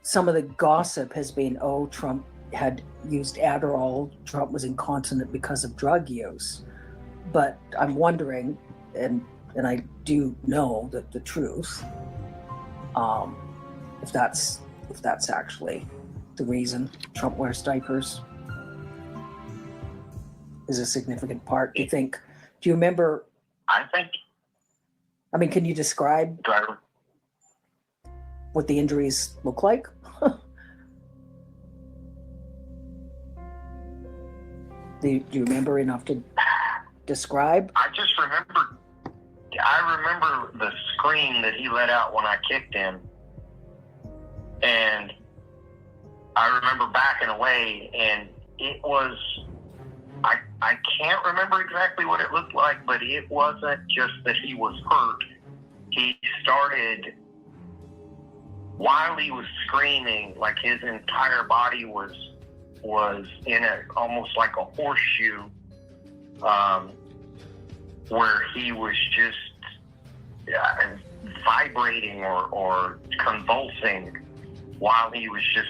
some of the gossip has been, Trump had used Adderall, Trump was incontinent because of drug use. But I'm wondering, and I do know that the truth, if that's actually the reason Trump wears diapers is a significant part. Do you remember? I mean, can you describe what the injuries look like? Do you remember enough to describe? I remember the scream that he let out when I kicked him. And I remember backing away, and it was, I can't remember exactly what it looked like, but it wasn't just that he was hurt. He started, while he was screaming, like his entire body was in almost like a horseshoe, where he was just vibrating or convulsing while he was just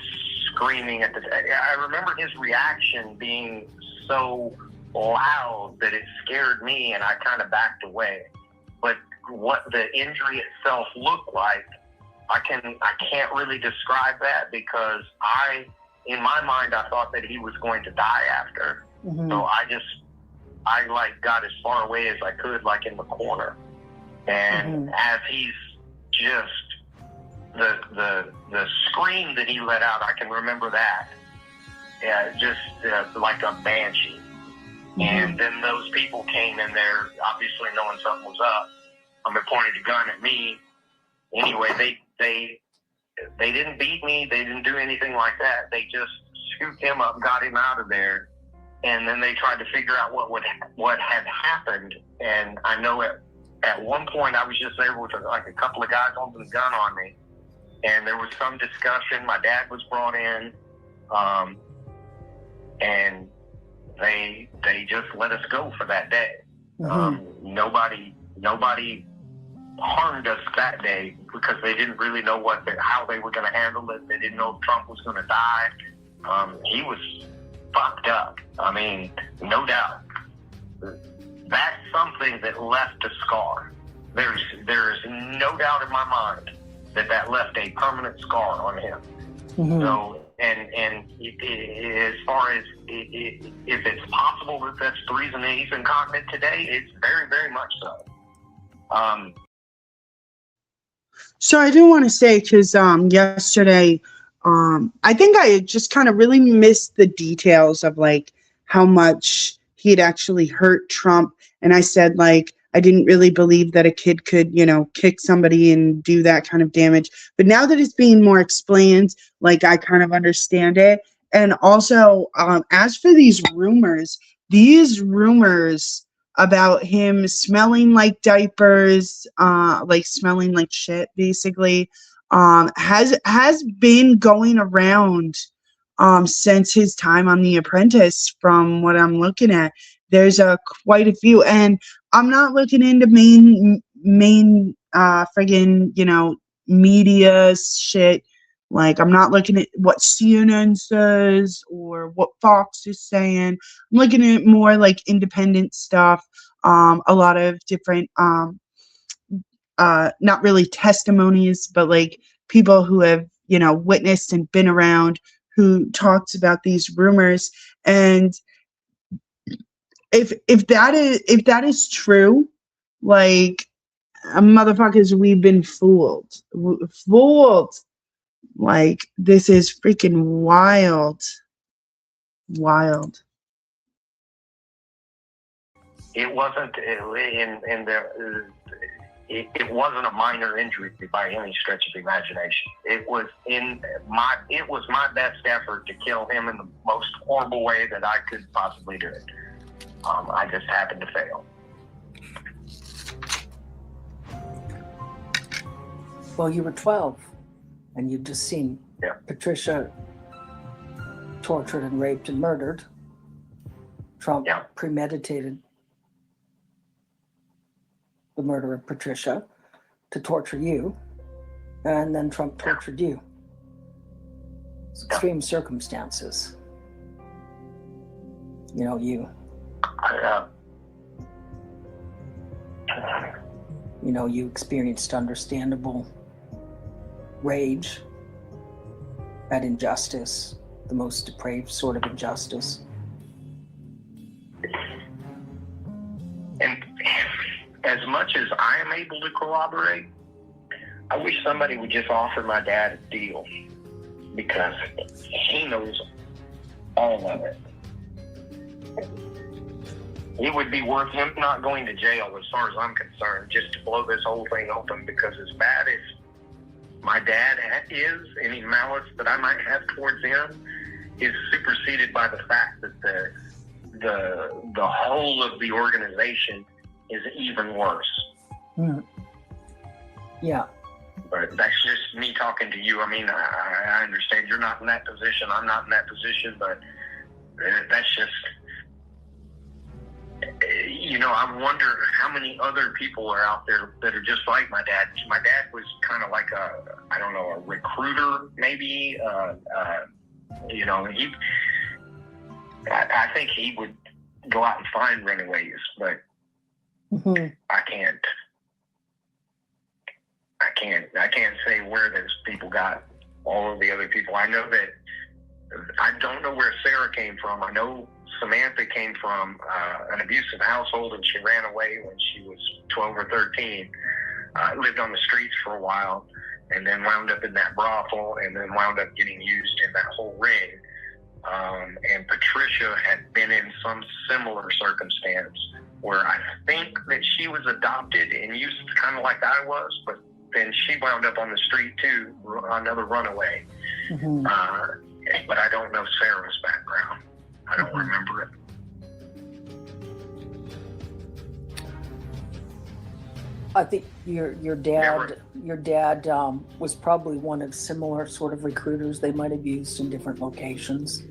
screaming at I remember his reaction being so loud that it scared me, and I kind of backed away. But what the injury itself looked like, I can't really describe that, because in my mind, I thought that he was going to die after. Mm-hmm. So I got as far away as I could, like in the corner. And as he's just, the scream that he let out, I can remember that. Yeah, just like a banshee. Mm-hmm. And then those people came in there, obviously knowing something was up. They pointed a gun at me. Anyway, they didn't beat me. They didn't do anything like that. They just scooped him up, got him out of there, and then they tried to figure out what had happened. And I know at one point I was just there with like a couple of guys holding a gun on me, and there was some discussion. My dad was brought in, and they just let us go for that day. Mm-hmm. Nobody harmed us that day because they didn't really know how they were going to handle it. They didn't know if Trump was going to die. He was fucked up. I mean, no doubt. that's something that left a scar. There's no doubt in my mind that left a permanent scar on him. Mm-hmm. So, and as far as if it's possible that that's the reason that he's incontinent today, it's very, very much so. So I do want to say, because yesterday, I think I just kind of really missed the details of like how much he had actually hurt Trump. And I said, like, I didn't really believe that a kid could, kick somebody and do that kind of damage. But now that it's being more explained, like, I kind of understand it. And also, as for these rumors about him smelling like diapers, like smelling like shit, basically, has been going around since his time on The Apprentice. From what I'm looking at, there's quite a few, and I'm not looking into main friggin' media shit. Like, I'm not looking at what CNN says or what Fox is saying. I'm looking at more like independent stuff. A lot of different, not really testimonies, but like people who have, witnessed and been around, who talks about these rumors. And if that is true, like, motherfuckers, we've been fooled. Fooled. Like, this is freaking wild. Wild. It wasn't, it wasn't a minor injury by any stretch of the imagination. It was my best effort to kill him in the most horrible way that I could possibly do it. I just happened to fail. Well, you were 12, and you'd just seen Patricia tortured and raped and murdered. Trump premeditated the murder of Patricia to torture you, and then Trump tortured you. It's extreme circumstances. You experienced understandable rage at injustice, the most depraved sort of injustice. And as much as I am able to corroborate, I wish somebody would just offer my dad a deal, because he knows all of it. It would be worth him not going to jail, as far as I'm concerned, just to blow this whole thing open, because as bad as my dad is, any malice that I might have towards him is superseded by the fact that the whole of the organization is even worse. Mm. Yeah. But that's just me talking to you. I mean, I understand you're not in that position. I'm not in that position, but that's just, I wonder how many other people are out there that are just like my dad. My dad was kind of like a recruiter, maybe. I think he would go out and find runaways, but I can't say where those people got all of the other people. I know that I don't know where Sarah came from. I know Samantha came from an abusive household, and she ran away when she was 12 or 13. Lived on the streets for a while, and then wound up in that brothel, and then wound up getting used in that whole ring. And Patricia had been in some similar circumstance where I think that she was adopted and used kind of like I was, but then she wound up on the street too, another runaway. Mm-hmm. But I don't know Sarah's background. I don't remember it. I think your dad was probably one of similar sort of recruiters they might have used in different locations,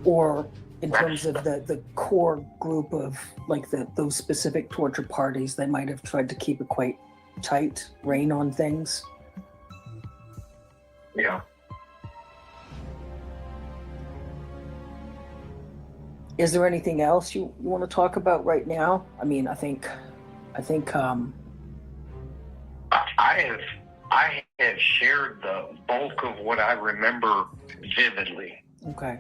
or in terms of the core group of like those specific torture parties, they might have tried to keep a quite tight rein on things. Yeah. Is there anything else you want to talk about right now? I mean, I think I have shared the bulk of what I remember vividly. Okay.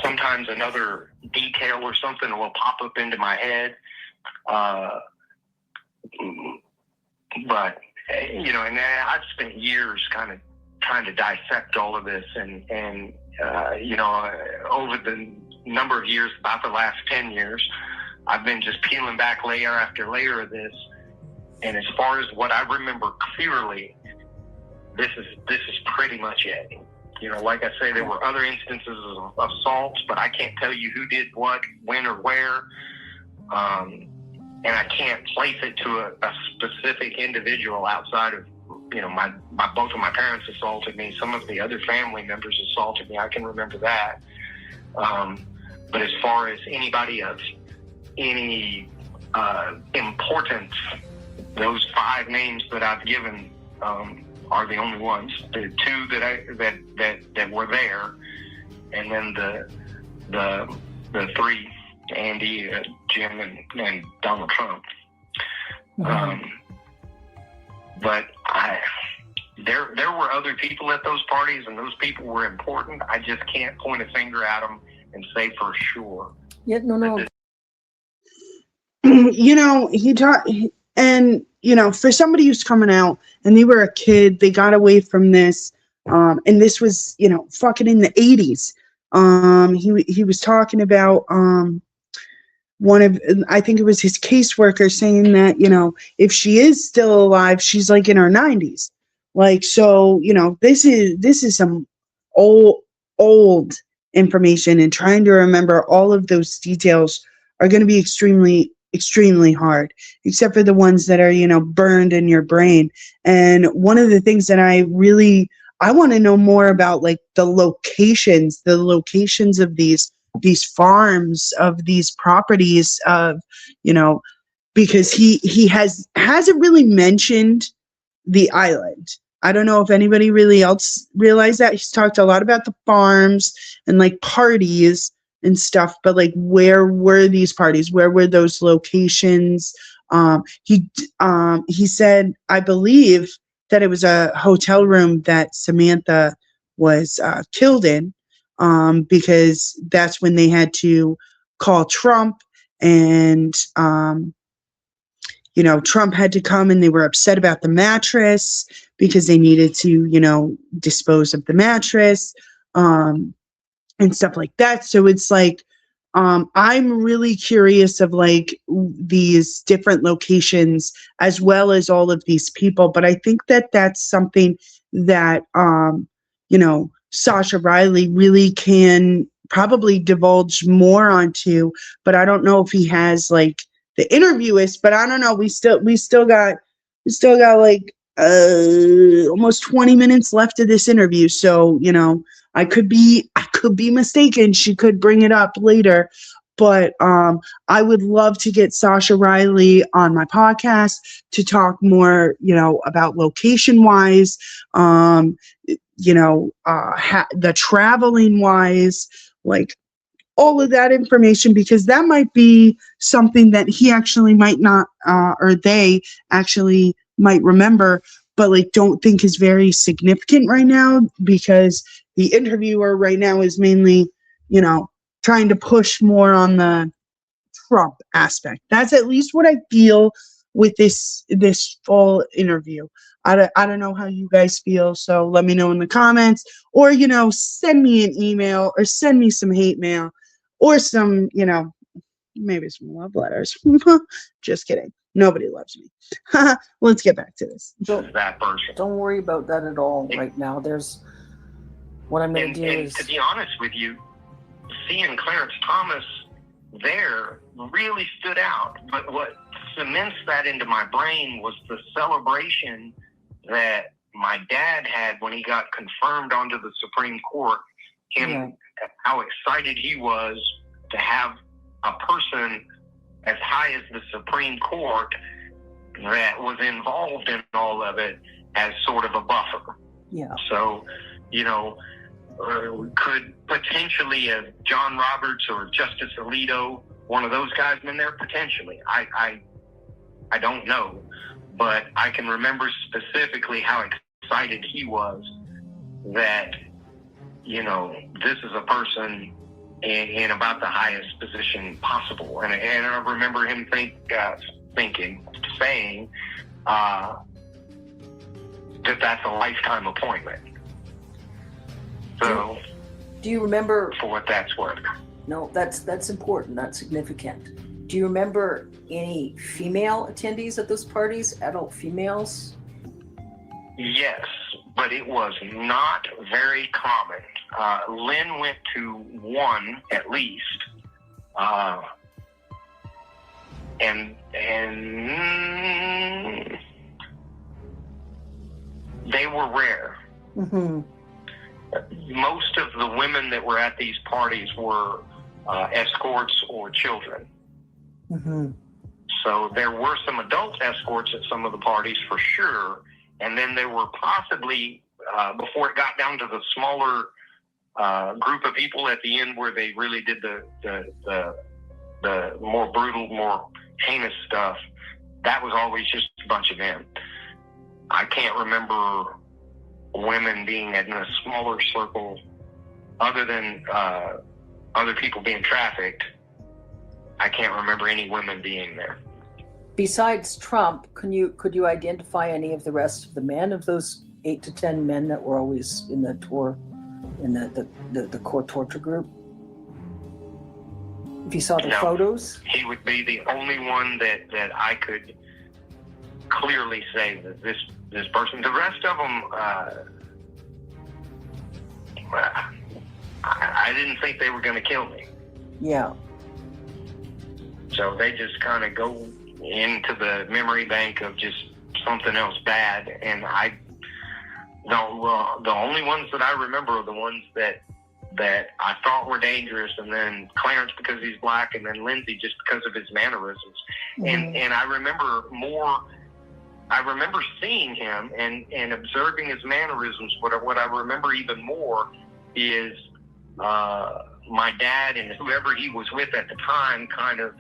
Sometimes another detail or something will pop up into my head. But and I've spent years kind of trying to dissect all of this, and over the number of years, about the last 10 years, I've been just peeling back layer after layer of this. And as far as what I remember clearly, this is pretty much it. Like I say, there were other instances of assaults, but I can't tell you who did what, when, or where. And I can't place it to a specific individual outside of, both of my parents assaulted me. Some of the other family members assaulted me. I can remember that. But as far as anybody of any importance, those 5 names that I've given are the only ones. The 2 that were there, and then the 3, Andy, Jim, and Donald Trump. Mm-hmm. But there were other people at those parties, and those people were important. I just can't point a finger at them and say for sure. Yeah, no. He taught, and for somebody who's coming out and they were a kid, they got away from this, and this was fucking in the 80s. He was talking about I think it was his caseworker saying that if she is still alive, she's like in her 90s. Like, so this is some old information, and trying to remember all of those details are going to be extremely hard, except for the ones that are burned in your brain. And one of the things that I want to know more about, like the locations of these farms, of these properties, of because he hasn't really mentioned the island. I don't know if anybody really else realized that. He's talked a lot about the farms and like parties and stuff, but like, where were these parties? Where were those locations? He said, I believe, that it was a hotel room that Samantha was killed in, because that's when they had to call Trump, and Trump had to come, and they were upset about the mattress because they needed to dispose of the mattress, and stuff like that. So it's like, I'm really curious of like these different locations as well as all of these people. But I think that that's something that, Sascha Riley really can probably divulge more onto, but I don't know if he has like the interviewist, but I don't know. We still got like almost 20 minutes left of this interview. So, I could be mistaken. She could bring it up later, but I would love to get Sascha Riley on my podcast to talk more, about location wise, the traveling wise, like all of that information, because that might be something that he actually might not, or they actually might remember, but like don't think is very significant right now, because the interviewer right now is mainly, trying to push more on the Trump aspect. That's at least what I feel with this full interview. I don't know how you guys feel, so let me know in the comments, or send me an email, or send me some hate mail, or some maybe some love letters. Just kidding. Nobody loves me. Let's get back to this. Don't worry about that at all right now. What I'm going to do is, to be honest with you, seeing Clarence Thomas there really stood out. But what cements that into my brain was the celebration that my dad had when he got confirmed onto the Supreme Court. How excited he was to have a person as high as the Supreme Court that was involved in all of it as sort of a buffer. Yeah. So, could potentially John Roberts or Justice Alito, one of those guys been there? Potentially. I don't know, but I can remember specifically how excited he was that, this is a person in about the highest position possible. And I remember him saying that that's a lifetime appointment. So, do you remember? For what that's worth. No, that's important. That's significant. Do you remember any female attendees at those parties? Adult females? Yes, but it was not very common. Lynn went to one at least, and they were rare. Mm-hmm. Most of the women that were at these parties were escorts or children. Mm-hmm. So there were some adult escorts at some of the parties for sure, and then there were possibly, before it got down to the smaller group of people at the end where they really did the more brutal, more heinous stuff, that was always just a bunch of men. I can't remember women being in a smaller circle other than other people being trafficked. I can't remember any women being there. Besides Trump, could you identify any of the rest of the men, of those 8 to 10 men that were always in the tour, in the core torture group? If you saw the photos? He would be the only one that I could clearly say that this person. The rest of them, I didn't think they were going to kill me. Yeah. So they just kind of go into the memory bank of just something else bad. And the only ones that I remember are the ones that I thought were dangerous, and then Clarence because he's black, and then Lindsay just because of his mannerisms. Mm-hmm. And I remember seeing him and observing his mannerisms. What I remember even more is my dad and whoever he was with at the time kind of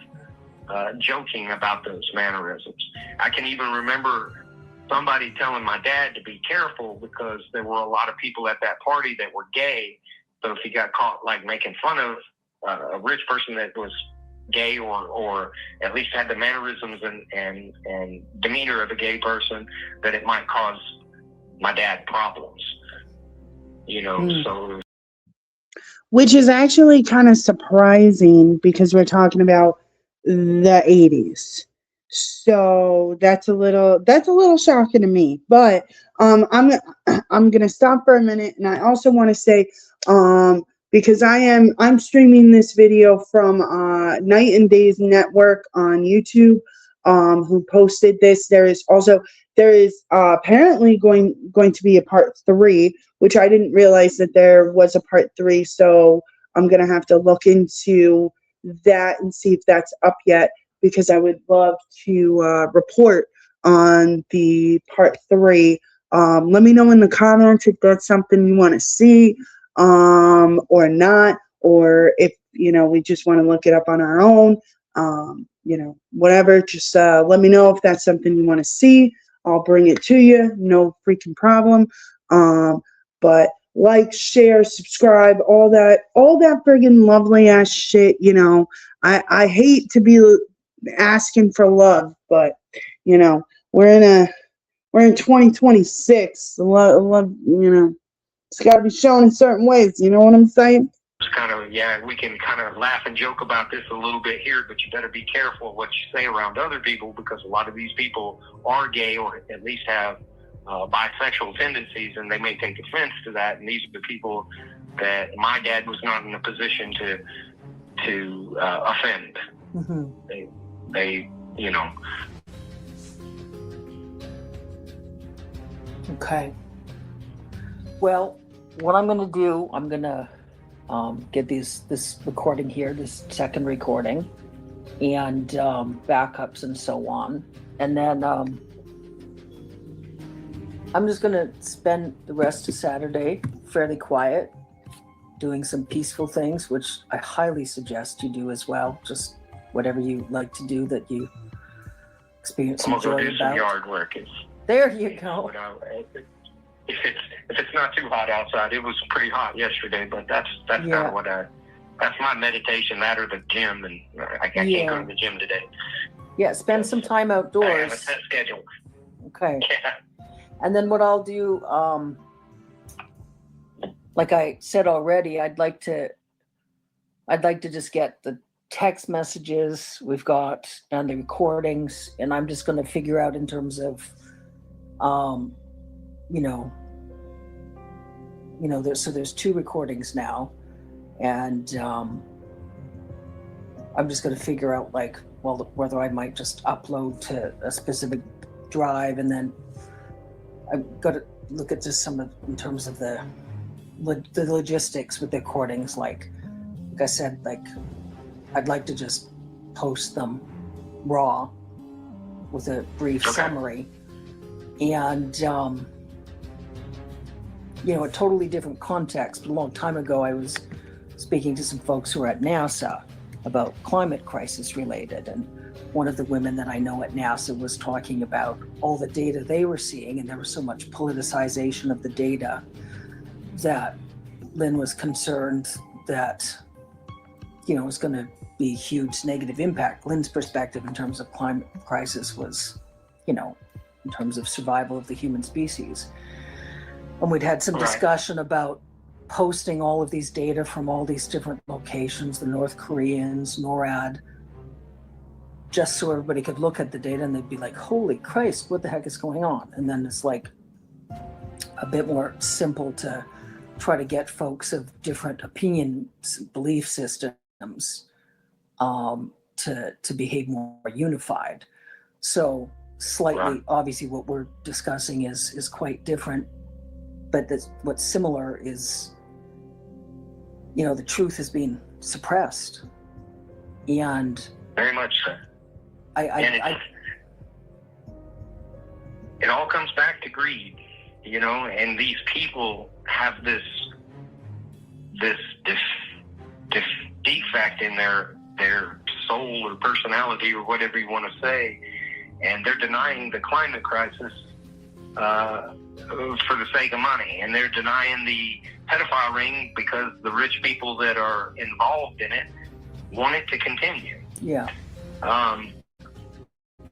joking about those mannerisms. I can even remember somebody telling my dad to be careful because there were a lot of people at that party that were gay. So if he got caught making fun of a rich person that was gay or at least had the mannerisms and demeanor of a gay person, that it might cause my dad problems. So. Which is actually kind of surprising because we're talking about the 80s. So that's a little shocking to me. But I'm gonna stop for a minute, and I also want to say because I'm streaming this video from Night and Days Network on YouTube, who posted this. There is apparently going to be a part 3, which I didn't realize that there was a part 3. So I'm gonna have to look into that and see if that's up yet, because I would love to report on the part 3. Let me know in the comments if that's something you want to see or not, or if we just want to look it up on our own. Whatever. Just let me know if that's something you want to see. I'll bring it to you. No freaking problem. But like, share, subscribe, all that friggin' lovely ass shit. I hate to be asking for love, but we're in 2026. Love, it's got to be shown in certain ways. You know what I'm saying? It's kind of, we can kind of laugh and joke about this a little bit here, but you better be careful what you say around other people, because a lot of these people are gay or at least have bisexual tendencies, and they may take offense to that. And these are the people that my dad was not in a position to offend. Mm-hmm. They. Okay. Well, what I'm going to do, I'm going to get this recording here, this second recording, and backups and so on. And then I'm just going to spend the rest of Saturday fairly quiet doing some peaceful things, which I highly suggest you do as well. Just whatever you like to do that you experience some I'm gonna joy go do some about. yard work. There you go. If it's not too hot outside, it was pretty hot yesterday, but that's kind of what that's my meditation, that or the gym, and I can't go to the gym today. Yeah, spend some time outdoors. I have a set schedule. Okay. Yeah. And then what I'll do, like I said already, I'd like to just get the text messages we've got and the recordings, and I'm just going to figure out in terms of, there's 2 recordings now, and I'm just going to figure out whether I might just upload to a specific drive, and then I've got to look at just in terms of the logistics with the recordings. Like I said, I'd like to just post them raw with a brief summary, and a totally different context. A long time ago, I was speaking to some folks who are at NASA about climate crisis related, and one of the women that I know at NASA was talking about all the data they were seeing, and there was so much politicization of the data that Lynn was concerned that it was going to be a huge negative impact. Lynn's perspective in terms of climate crisis was, in terms of survival of the human species. And we'd had some discussion about posting all of these data from all these different locations, the North Koreans, NORAD, just so everybody could look at the data and they'd be like, holy Christ, what the heck is going on? And then it's like a bit more simple to try to get folks of different opinions, belief systems, to behave more unified. So slightly, obviously what we're discussing is quite different, but what's similar is, the truth is being suppressed. And very much so. It all comes back to greed, and these people have this defect in their soul or personality or whatever you want to say, and they're denying the climate crisis for the sake of money, and they're denying the pedophile ring because the rich people that are involved in it want it to continue. Yeah.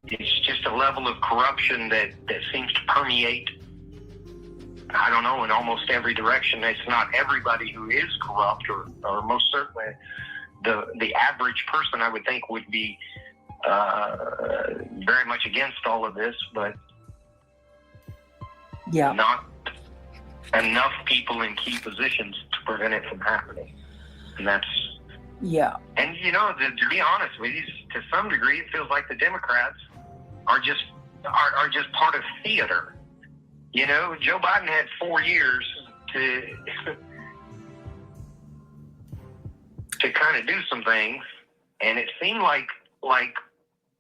It's just a level of corruption that seems to permeate, I don't know, in almost every direction. It's not everybody who is corrupt, or most certainly the average person, I would think, would be very much against all of this, but not enough people in key positions to prevent it from happening. And that's... Yeah. And, to be honest with you, to some degree, it feels like the Democrats are just part of theater. Joe Biden had 4 years to kind of do some things, and it seemed like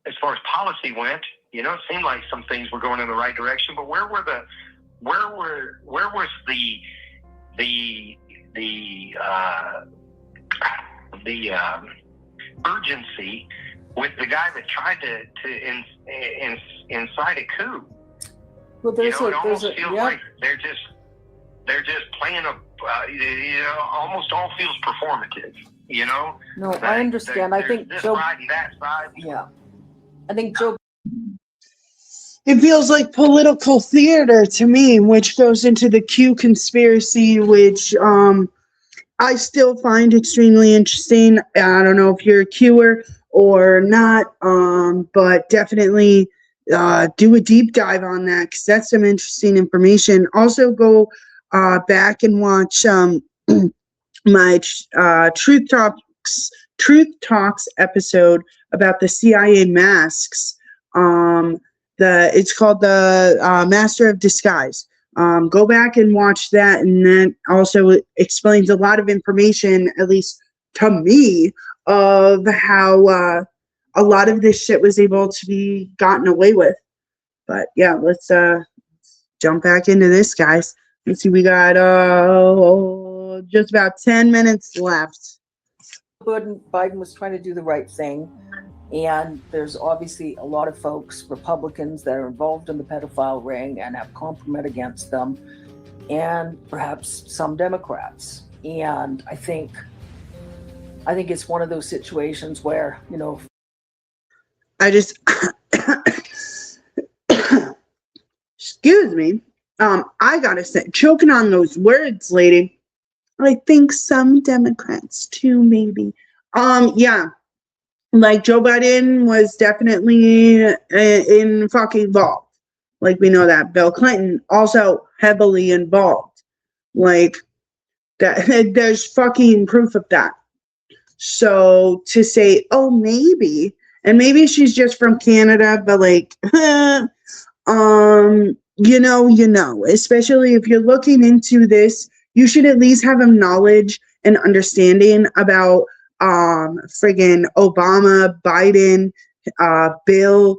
as far as policy went, it seemed like some things were going in the right direction. But where was the urgency with the guy that tried to incite a coup? Well, it almost feels like they're just playing almost all feels performative. No, I understand. I think this Joe. Side and that side. Yeah, I think Joe. It feels like political theater to me, which goes into the Q conspiracy, which I still find extremely interesting. I don't know if you're a Qer or not, but definitely do a deep dive on that, because that's some interesting information. Also, go back and watch my Truth Talks episode about the CIA masks. It's called the Master of Disguise. Go back and watch that, and that also explains a lot of information, at least to me, of how a lot of this shit was able to be gotten away with. But yeah, let's jump back into this, guys. Let's see, we got just about 10 minutes left. Biden was trying to do the right thing. And there's obviously a lot of folks, Republicans, that are involved in the pedophile ring and have compromise against them, and perhaps some Democrats. And I think it's one of those situations where, I just, excuse me. I gotta say, choking on those words, lady. I think some Democrats too, maybe. Yeah. Like Joe Biden was definitely in fucking involved. Like we know that. Bill Clinton also heavily involved. Like that, there's fucking proof of that. So to say, oh, maybe, and maybe she's just from Canada, but like, especially if you're looking into this, you should at least have a knowledge and understanding about friggin' Obama, Biden, Bill,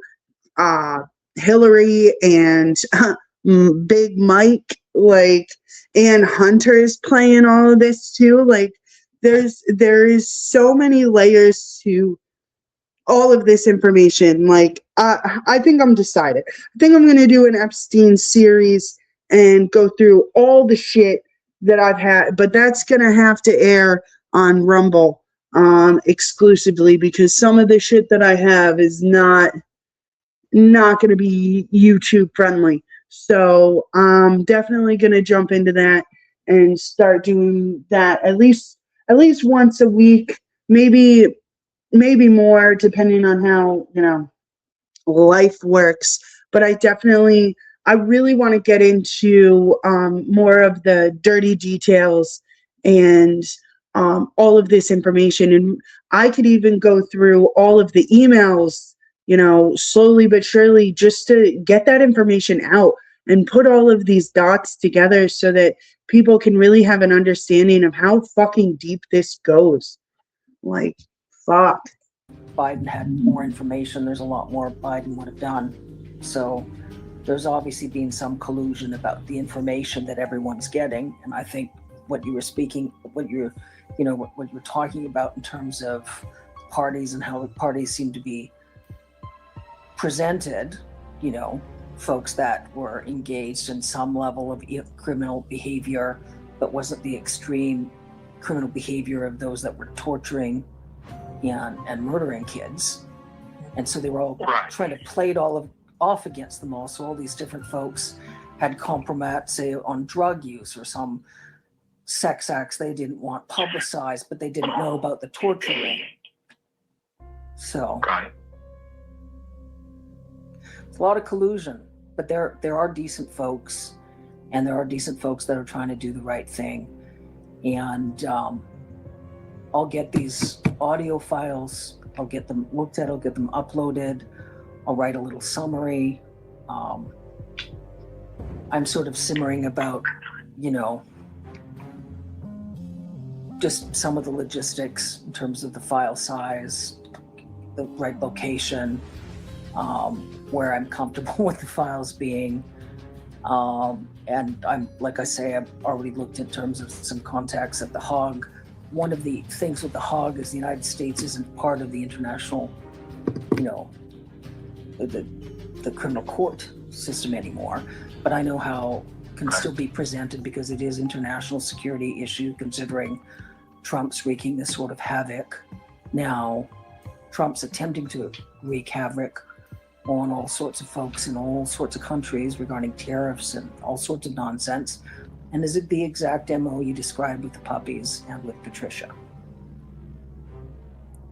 Hillary, and Big Mike, like, and Hunter's playing all of this too. Like, there is so many layers to all of this information. Like, I think I'm decided. I think I'm going to do an Epstein series and go through all the shit that I've had, but that's going to have to air on Rumble exclusively, because some of the shit that I have is not going to be YouTube friendly. So I'm definitely going to jump into that and start doing that at least once a week, maybe more, depending on how, life works. But I really want to get into more of the dirty details and all of this information. And I could even go through all of the emails, slowly but surely, just to get that information out and put all of these dots together so that people can really have an understanding of how fucking deep this goes. Like, fuck. Biden had more information, there's a lot more Biden would have done. So there's obviously been some collusion about the information that everyone's getting. And I think what you're talking about in terms of parties and how the parties seem to be presented, folks that were engaged in some level of criminal behavior, but wasn't the extreme criminal behavior of those that were torturing and murdering kids. And so they were all trying to play it all off against them all. So all these different folks had compromise, say, on drug use or some sex acts they didn't want publicized, but they didn't know about the torturing. So it's a lot of collusion, but there are decent folks, and there are decent folks that are trying to do the right thing. And I'll get these audio files, I'll get them looked at, I'll get them uploaded, I'll write a little summary. I'm sort of simmering about, just some of the logistics in terms of the file size, the right location, where I'm comfortable with the files being. And I'm, like I say, I've already looked in terms of some contacts at the Hague. One of the things with the Hague is the United States isn't part of the international, the criminal court system anymore. But I know how it can still be presented, because it is international security issue, considering Trump's wreaking this sort of havoc. Now, Trump's attempting to wreak havoc on all sorts of folks in all sorts of countries regarding tariffs and all sorts of nonsense. And is it the exact MO you described with the puppies and with Patricia?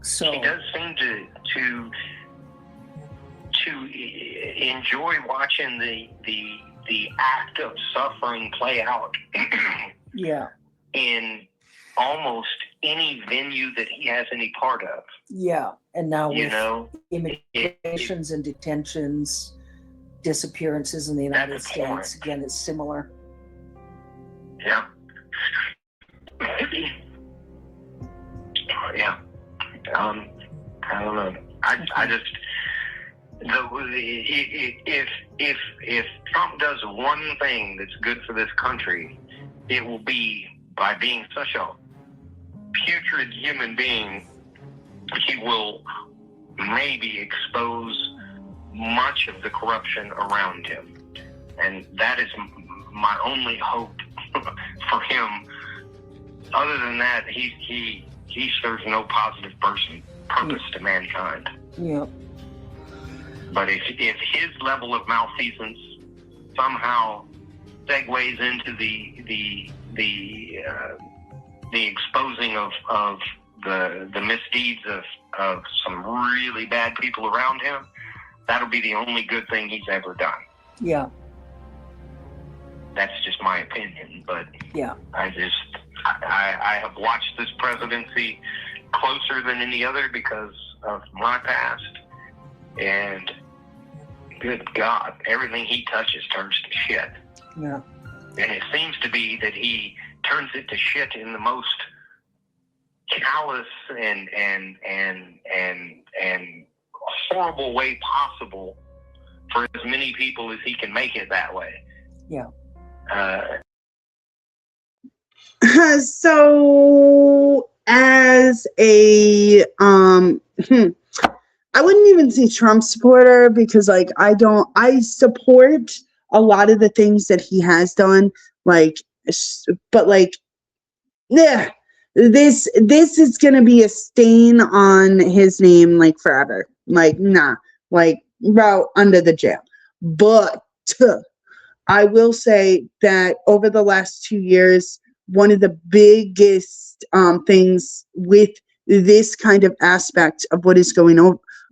So he does seem to enjoy watching the act of suffering play out. Yeah. In almost any venue that he has any part of. Yeah. And now with immigrations and detentions, disappearances in the United States, again, it's similar. Yeah. Yeah. I don't know. I just, if Trump does one thing that's good for this country, it will be by being such a putrid human being, he will maybe expose much of the corruption around him. And that is my only hope for him. Other than that, he serves no positive purpose to mankind. Yeah. But if his level of malfeasance somehow segues into the exposing of the misdeeds of some really bad people around him, that'll be the only good thing he's ever done. Yeah. That's just my opinion, but yeah. I have watched this presidency closer than any other because of my past, and good God, everything he touches turns to shit. Yeah. And it seems to be that he turns it to shit in the most callous and horrible way possible for as many people as he can make it that way. Yeah. So as a I wouldn't even say Trump supporter, because like I support a lot of the things that he has done, like, but like, yeah, this is gonna be a stain on his name like forever. Like, nah, like, route under the jail. But I will say that over the last 2 years, one of the biggest things with this kind of aspect of what is going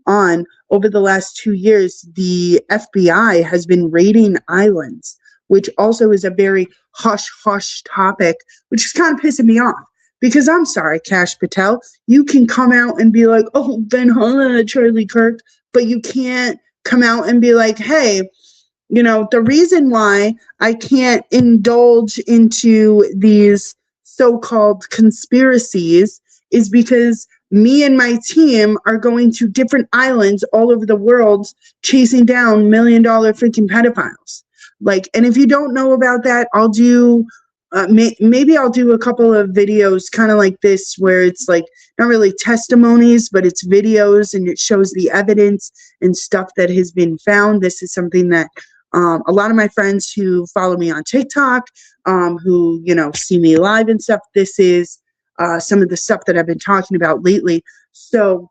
on over the last 2 years, the FBI has been raiding islands, which also is a very hush-hush topic, which is kind of pissing me off. Because I'm sorry, Kash Patel, you can come out and be like, oh, Ben Holla, Charlie Kirk, but you can't come out and be like, hey, you know, the reason why I can't indulge into these so-called conspiracies is because me and my team are going to different islands all over the world chasing down $1 million freaking pedophiles. Like, and if you don't know about that, I'll do, maybe I'll do a couple of videos kind of like this, where it's like not really testimonies, but it's videos and it shows the evidence and stuff that has been found. This is something that a lot of my friends who follow me on TikTok, who, you know, see me live and stuff, this is some of the stuff that I've been talking about lately. So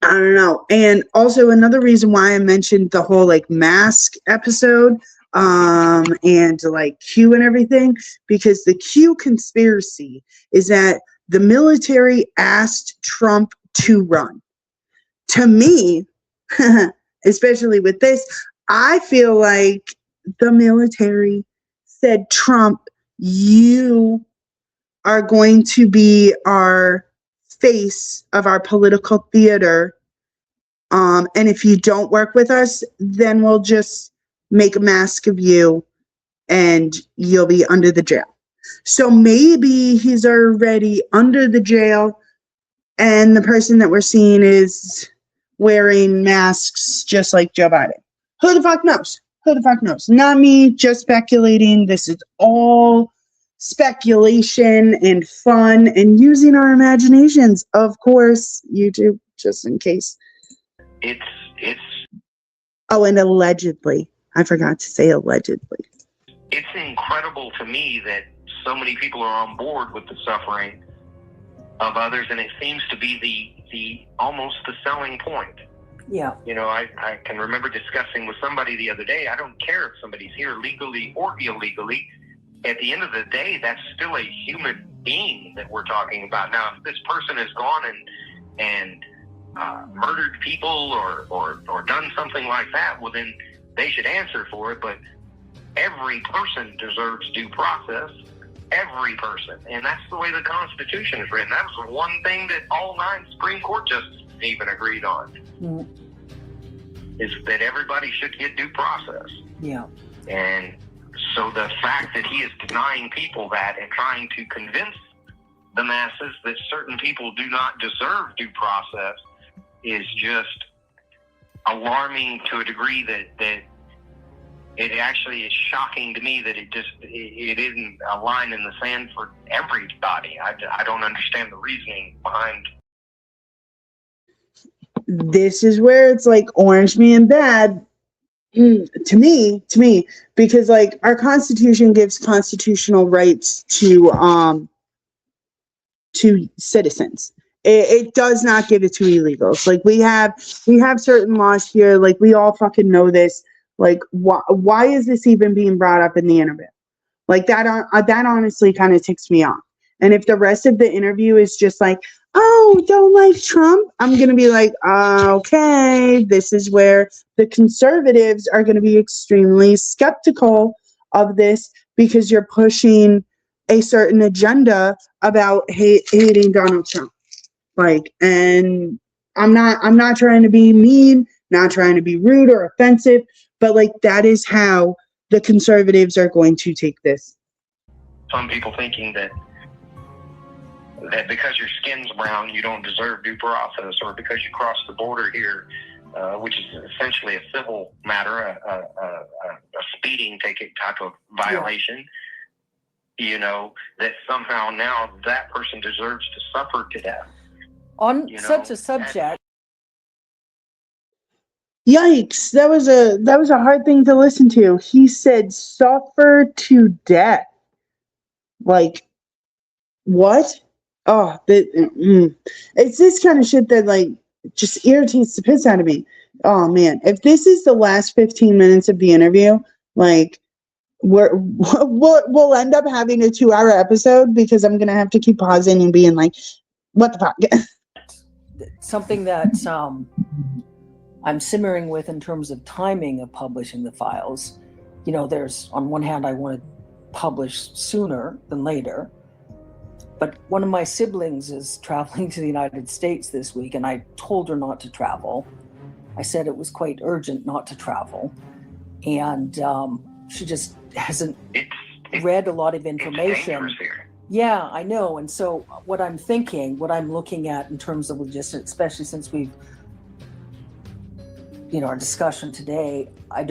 I don't know. And also another reason why I mentioned the whole like mask episode and like Q and everything, because the Q conspiracy is that the military asked Trump to run. To me, especially with this, I feel like the military said, Trump, you are going to be our face of our political theater. And if you don't work with us, then we'll just make a mask of you and you'll be under the jail. So maybe he's already under the jail, and the person that we're seeing is wearing masks just like Joe Biden. Who the fuck knows? Who the fuck knows? Not me, just speculating. This is all speculation and fun and using our imaginations. Of course, YouTube, just in case. It's Oh, and allegedly. I forgot to say allegedly. It's incredible to me that so many people are on board with the suffering of others, and it seems to be the almost the selling point. Yeah. You know, I can remember discussing with somebody the other day, I don't care if somebody's here legally or illegally. At the end of the day, that's still a human being that we're talking about. Now, if this person has gone and murdered people or done something like that, well, then they should answer for it. But every person deserves due process. Every person. And that's the way the Constitution is written. That was the one thing that all 9 Supreme Court justices even agreed on. Is that everybody should get due process. Yeah. And so the fact that he is denying people that and trying to convince the masses that certain people do not deserve due process is just alarming to a degree that it actually is shocking to me that it isn't a line in the sand for everybody. I don't understand the reasoning behind. This is where it's like orange man bad to me, because like our Constitution gives constitutional rights to citizens. It does not give it to illegals. Like we have certain laws here. Like we all fucking know this. Like why is this even being brought up in the interview? Like that honestly kind of ticks me off. And if the rest of the interview is just like, oh, don't like Trump, I'm gonna be like, okay, this is where the conservatives are gonna be extremely skeptical of this because you're pushing a certain agenda about hating Donald Trump. Like, and I'm not trying to be mean, not trying to be rude or offensive, but like that is how the conservatives are going to take this. Some people thinking that because your skin's brown, you don't deserve due process, or because you crossed the border here, which is essentially a civil matter, a speeding ticket type of violation, you know, that somehow now that person deserves to suffer to death. On such a subject. Yikes, that was a hard thing to listen to. He said suffer to death. Like, what? Oh, it's this kind of shit that like just irritates the piss out of me. Oh man, if this is the last 15 minutes of the interview, like we'll end up having a 2-hour episode because I'm gonna have to keep pausing and being like, what the fuck? Something that I'm simmering with in terms of timing of publishing the files. You know, there's on one hand I want to publish sooner than later, but one of my siblings is traveling to the United States this week, and I told her not to travel. I said it was quite urgent not to travel, and she just hasn't read a lot of information. Yeah, I know. And so what I'm looking at in terms of logistics, especially since we've, our discussion today, I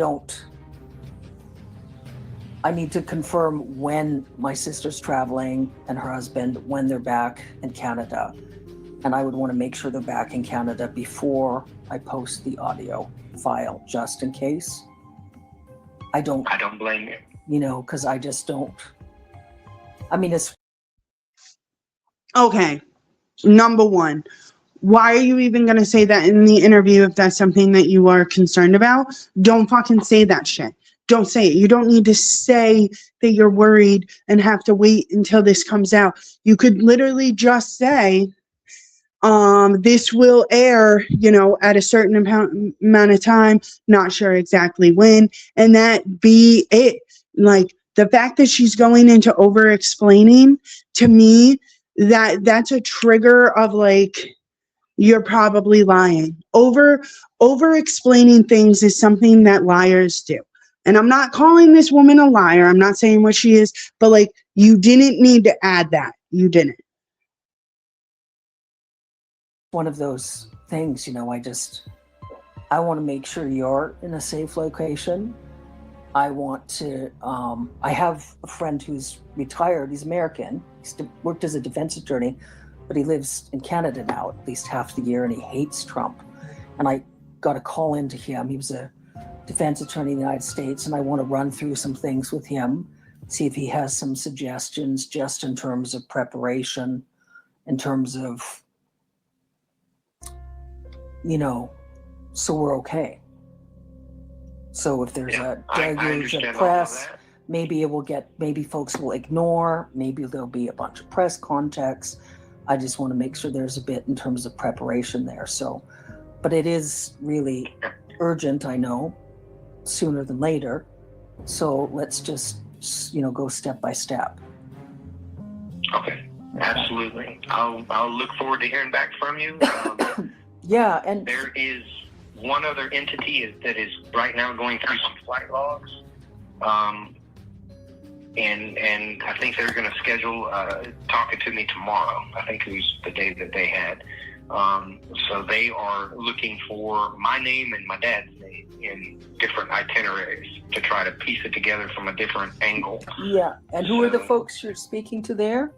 need to confirm when my sister's traveling and her husband, when they're back in Canada. And I would want to make sure they're back in Canada before I post the audio file, just in case. I don't blame you. Because I just don't. I mean, it's. Okay, number one, why are you even going to say that in the interview if that's something that you are concerned about? Don't fucking say that shit. Don't say it. You don't need to say that you're worried and have to wait until this comes out. You could literally just say, this will air, at a certain amount of time, not sure exactly when, and that be it. Like, the fact that she's going into over-explaining, to me, that's a trigger of like, you're probably lying. Over-explaining things is something that liars do. And I'm not calling this woman a liar. I'm not saying what she is, but like, you didn't need to add that. You didn't. One of those things, I want to make sure you're in a safe location. I want to, I have a friend who's retired. He's American. He's worked as a defense attorney, but he lives in Canada now at least half the year, and he hates Trump. And I got a call into him. He was a defense attorney in the United States, and I want to run through some things with him, see if he has some suggestions just in terms of preparation, in terms of, so we're okay. So if there's a deluge of press, maybe folks will ignore, maybe there'll be a bunch of press contacts. I just want to make sure there's a bit in terms of preparation there. So, but it is really urgent, I know, sooner than later. So let's just, go step by step. Okay, absolutely. I'll look forward to hearing back from you. Yeah, and there is one other entity that is right now going through some flight logs, and I think they're going to schedule talking to me tomorrow. I think it was the day that they had. So they are looking for my name and my dad's name in different itineraries to try to piece it together from a different angle. Yeah. And who are the folks you're speaking to there?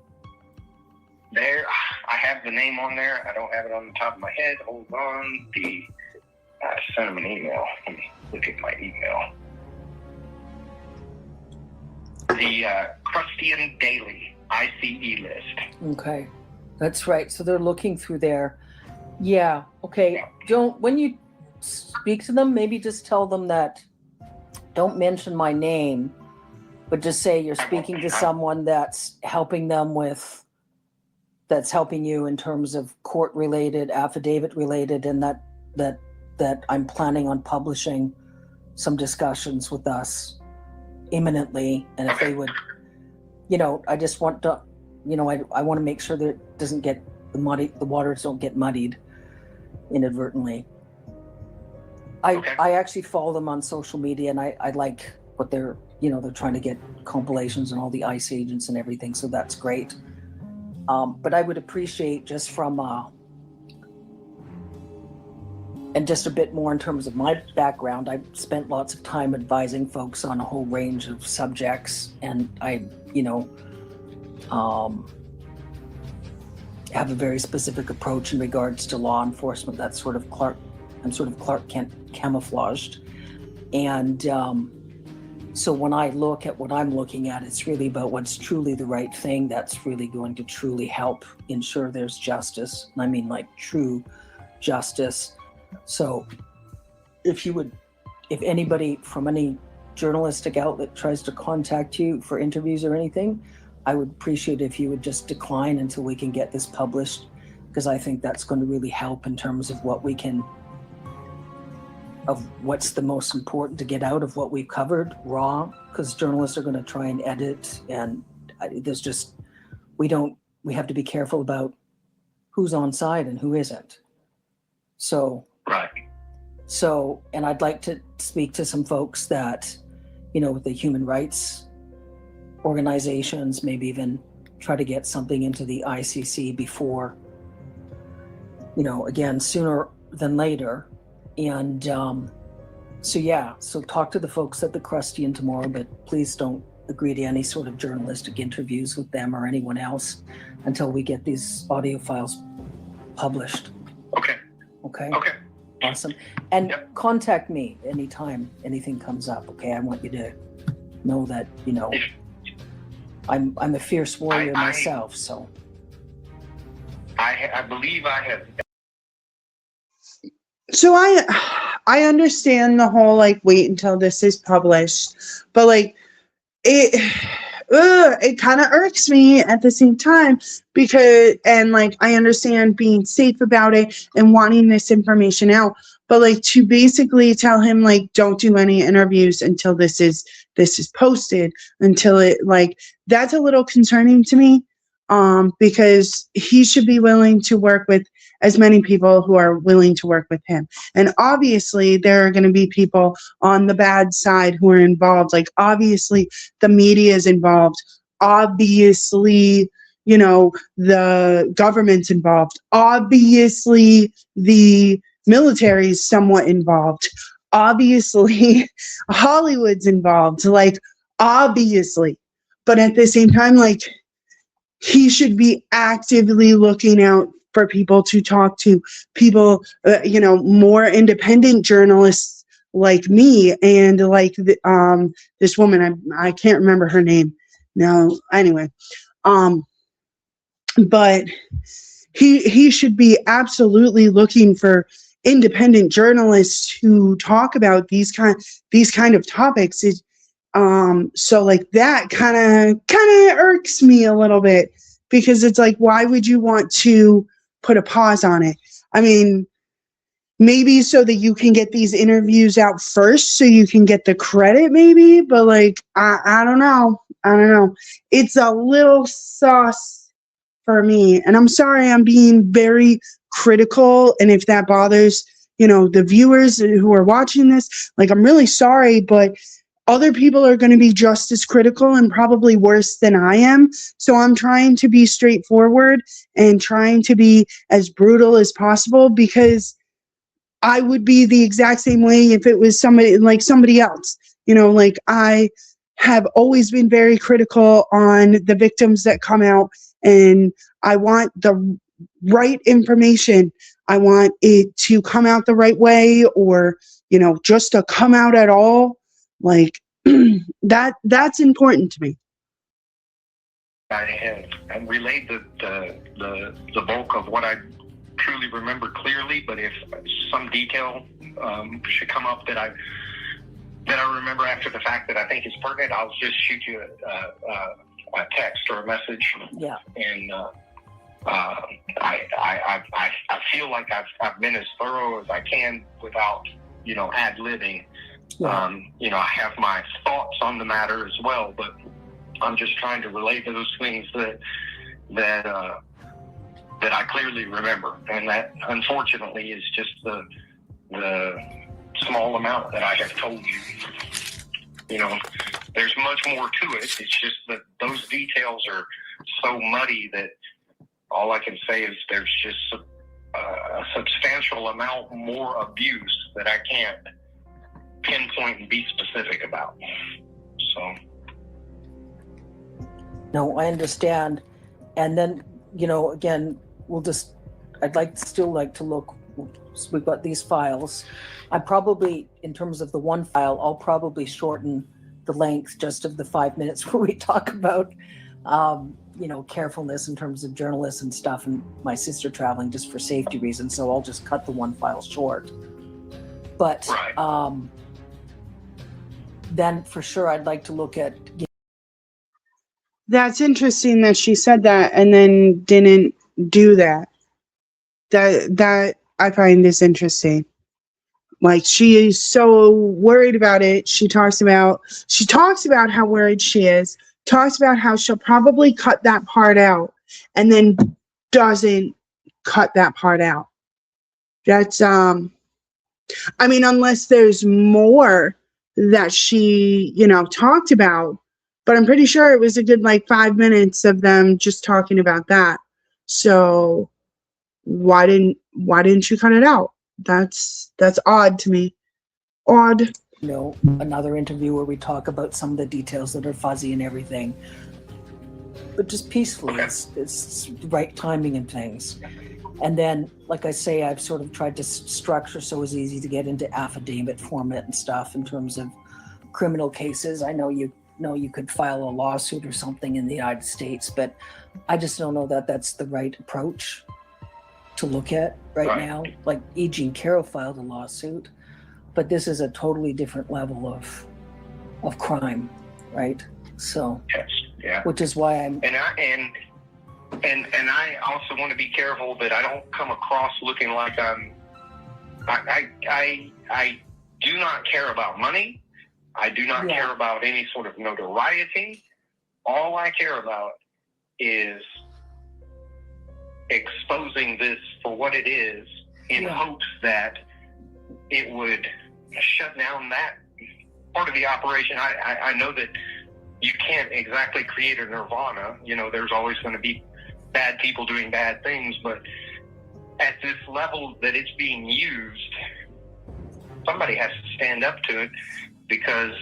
There, I have the name on there. I don't have it on the top of my head. Hold on. I sent him an email. Let me look at my email. The Crustian Daily ICE list. Okay. That's right. So they're looking through there. Yeah. Okay. When you speak to them, maybe just tell them that don't mention my name, but just say you're speaking to someone that's helping you in terms of court related, affidavit related, and that I'm planning on publishing some discussions with us imminently. And if they would, I just want to, I want to make sure that it doesn't get the waters don't get muddied inadvertently. I actually follow them on social media, and I like what they're trying to get compilations and all the ICE agents and everything. So that's great. But I would appreciate just from, and just a bit more in terms of my background. I've spent lots of time advising folks on a whole range of subjects, and I, have a very specific approach in regards to law enforcement. I'm sort of Clark Kent camouflaged. And so when I look at what I'm looking at, it's really about what's truly the right thing that's really going to truly help ensure there's justice. And I mean like true justice. So if anybody from any journalistic outlet tries to contact you for interviews or anything, I would appreciate if you would just decline until we can get this published, because I think that's going to really help in terms of what's the most important to get out of what we've covered raw, because journalists are going to try and edit, and we have to be careful about who's on side and who isn't. So, right. So, and I'd like to speak to some folks that, with the human rights organizations, maybe even try to get something into the ICC before, again, sooner than later. And so talk to the folks at the Crustian tomorrow, but please don't agree to any sort of journalistic interviews with them or anyone else until we get these audio files published. Okay. Okay. Awesome. And contact me anytime anything comes up. Okay. I want you to know that, I'm a fierce warrior myself. So I believe I have. So I understand the whole wait until this is published, but it kind of irks me at the same time, because I understand being safe about it and wanting this information out, but to basically tell him don't do any interviews until this is posted, until it that's a little concerning to me, because he should be willing to work with as many people who are willing to work with him. And obviously there are going to be people on the bad side who are involved. Obviously the media is involved. Obviously, the government's involved. Obviously the military is somewhat involved. Obviously Hollywood's involved. Obviously. But at the same time, he should be actively looking out for people to talk to, people, more independent journalists like me, and this woman, I can't remember her name now. Anyway, but he should be absolutely looking for independent journalists who talk about these kind of topics. So that kind of irks me a little bit, because it's why would you want to put a pause on it? I mean, maybe so that you can get these interviews out first, so you can get the credit, maybe. But I don't know. It's a little sus for me, and I'm sorry I'm being very critical. And if that bothers, the viewers who are watching this, I'm really sorry, but other people are going to be just as critical and probably worse than I am. So I'm trying to be straightforward and trying to be as brutal as possible, because I would be the exact same way if it was somebody else. Like, I have always been very critical on the victims that come out, and I want the right information. I want it to come out the right way, or, just to come out at all. Like, that's important to me. I have relayed the bulk of what I truly remember clearly, but if some detail should come up that I remember after the fact that I think is pertinent, I'll just shoot you a text or a message. Yeah. And I feel like I've been as thorough as I can without ad-libbing. Yeah. I have my thoughts on the matter as well, but I'm just trying to relate those things that I clearly remember, and that unfortunately is just the small amount that I have told you. There's much more to it. It's just that those details are so muddy that all I can say is there's just a substantial amount more abuse that I can't pinpoint and be specific about. So. No, I understand. And then, again, I'd still like to look, we've got these files. I probably, in terms of the one file, I'll probably shorten the length just of the 5 minutes where we talk about, carefulness in terms of journalists and stuff, and my sister traveling, just for safety reasons. So I'll just cut the one file short. But right. Then for sure, I'd like to look at. That's interesting that she said that and then didn't do that. That I find is interesting. Like, she is so worried about it. She talks about how worried she is, talks about how she'll probably cut that part out, and then doesn't cut that part out. That's unless there's more that she, talked about. But I'm pretty sure it was a good 5 minutes of them just talking about that. So why didn't you cut it out? That's odd to me. Odd. Another interview where we talk about some of the details that are fuzzy and everything, but just peacefully. It's the right timing and things. And then, like I say, I've sort of tried to structure so it's easy to get into affidavit format and stuff in terms of criminal cases. I know you could file a lawsuit or something in the United States, but I just don't know that that's the right approach to look at right now. Like, E. Jean Carroll filed a lawsuit, but this is a totally different level of crime, right? So, yes, yeah. Which is why I'm. And I also want to be careful that I don't come across looking like I do not care about money. I do not care about any sort of notoriety. All I care about is exposing this for what it is, in hopes that it would shut down that part of the operation. I know that you can't exactly create a nirvana. There's always going to be bad people doing bad things, but at this level that it's being used, somebody has to stand up to it, because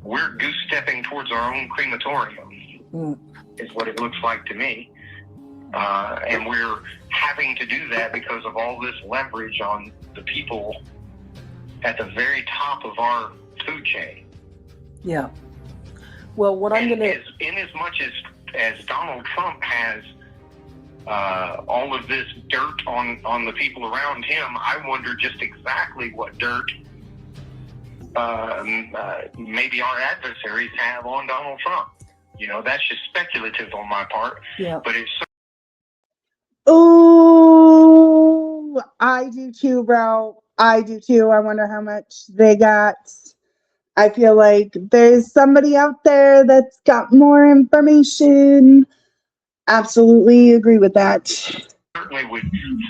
we're goose-stepping towards our own crematorium, is what it looks like to me. And we're having to do that because of all this leverage on the people at the very top of our food chain. Yeah. Well, what I'm going to... In as much as Donald Trump has all of this dirt on the people around him, I wonder just exactly what dirt maybe our adversaries have on Donald Trump. That's just speculative on my part. Yeah. But it's... Oh, I do too, bro. I do too. I wonder how much they got. I feel like there's somebody out there that's got more information. Absolutely agree with that. Certainly would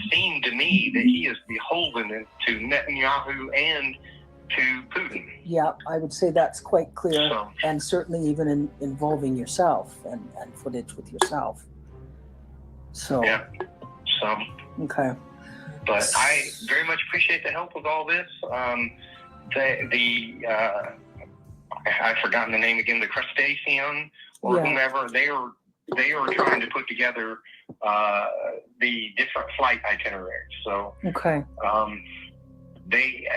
seem to me that he is beholden to Netanyahu and to Putin. Yeah, I would say that's quite clear, So, and certainly even involving yourself and footage with yourself. So, yeah. So, okay. but I very much appreciate the help with all this. I've forgotten the name again, the crustacean or whomever, they are trying to put together the different flight itineraries. So okay. They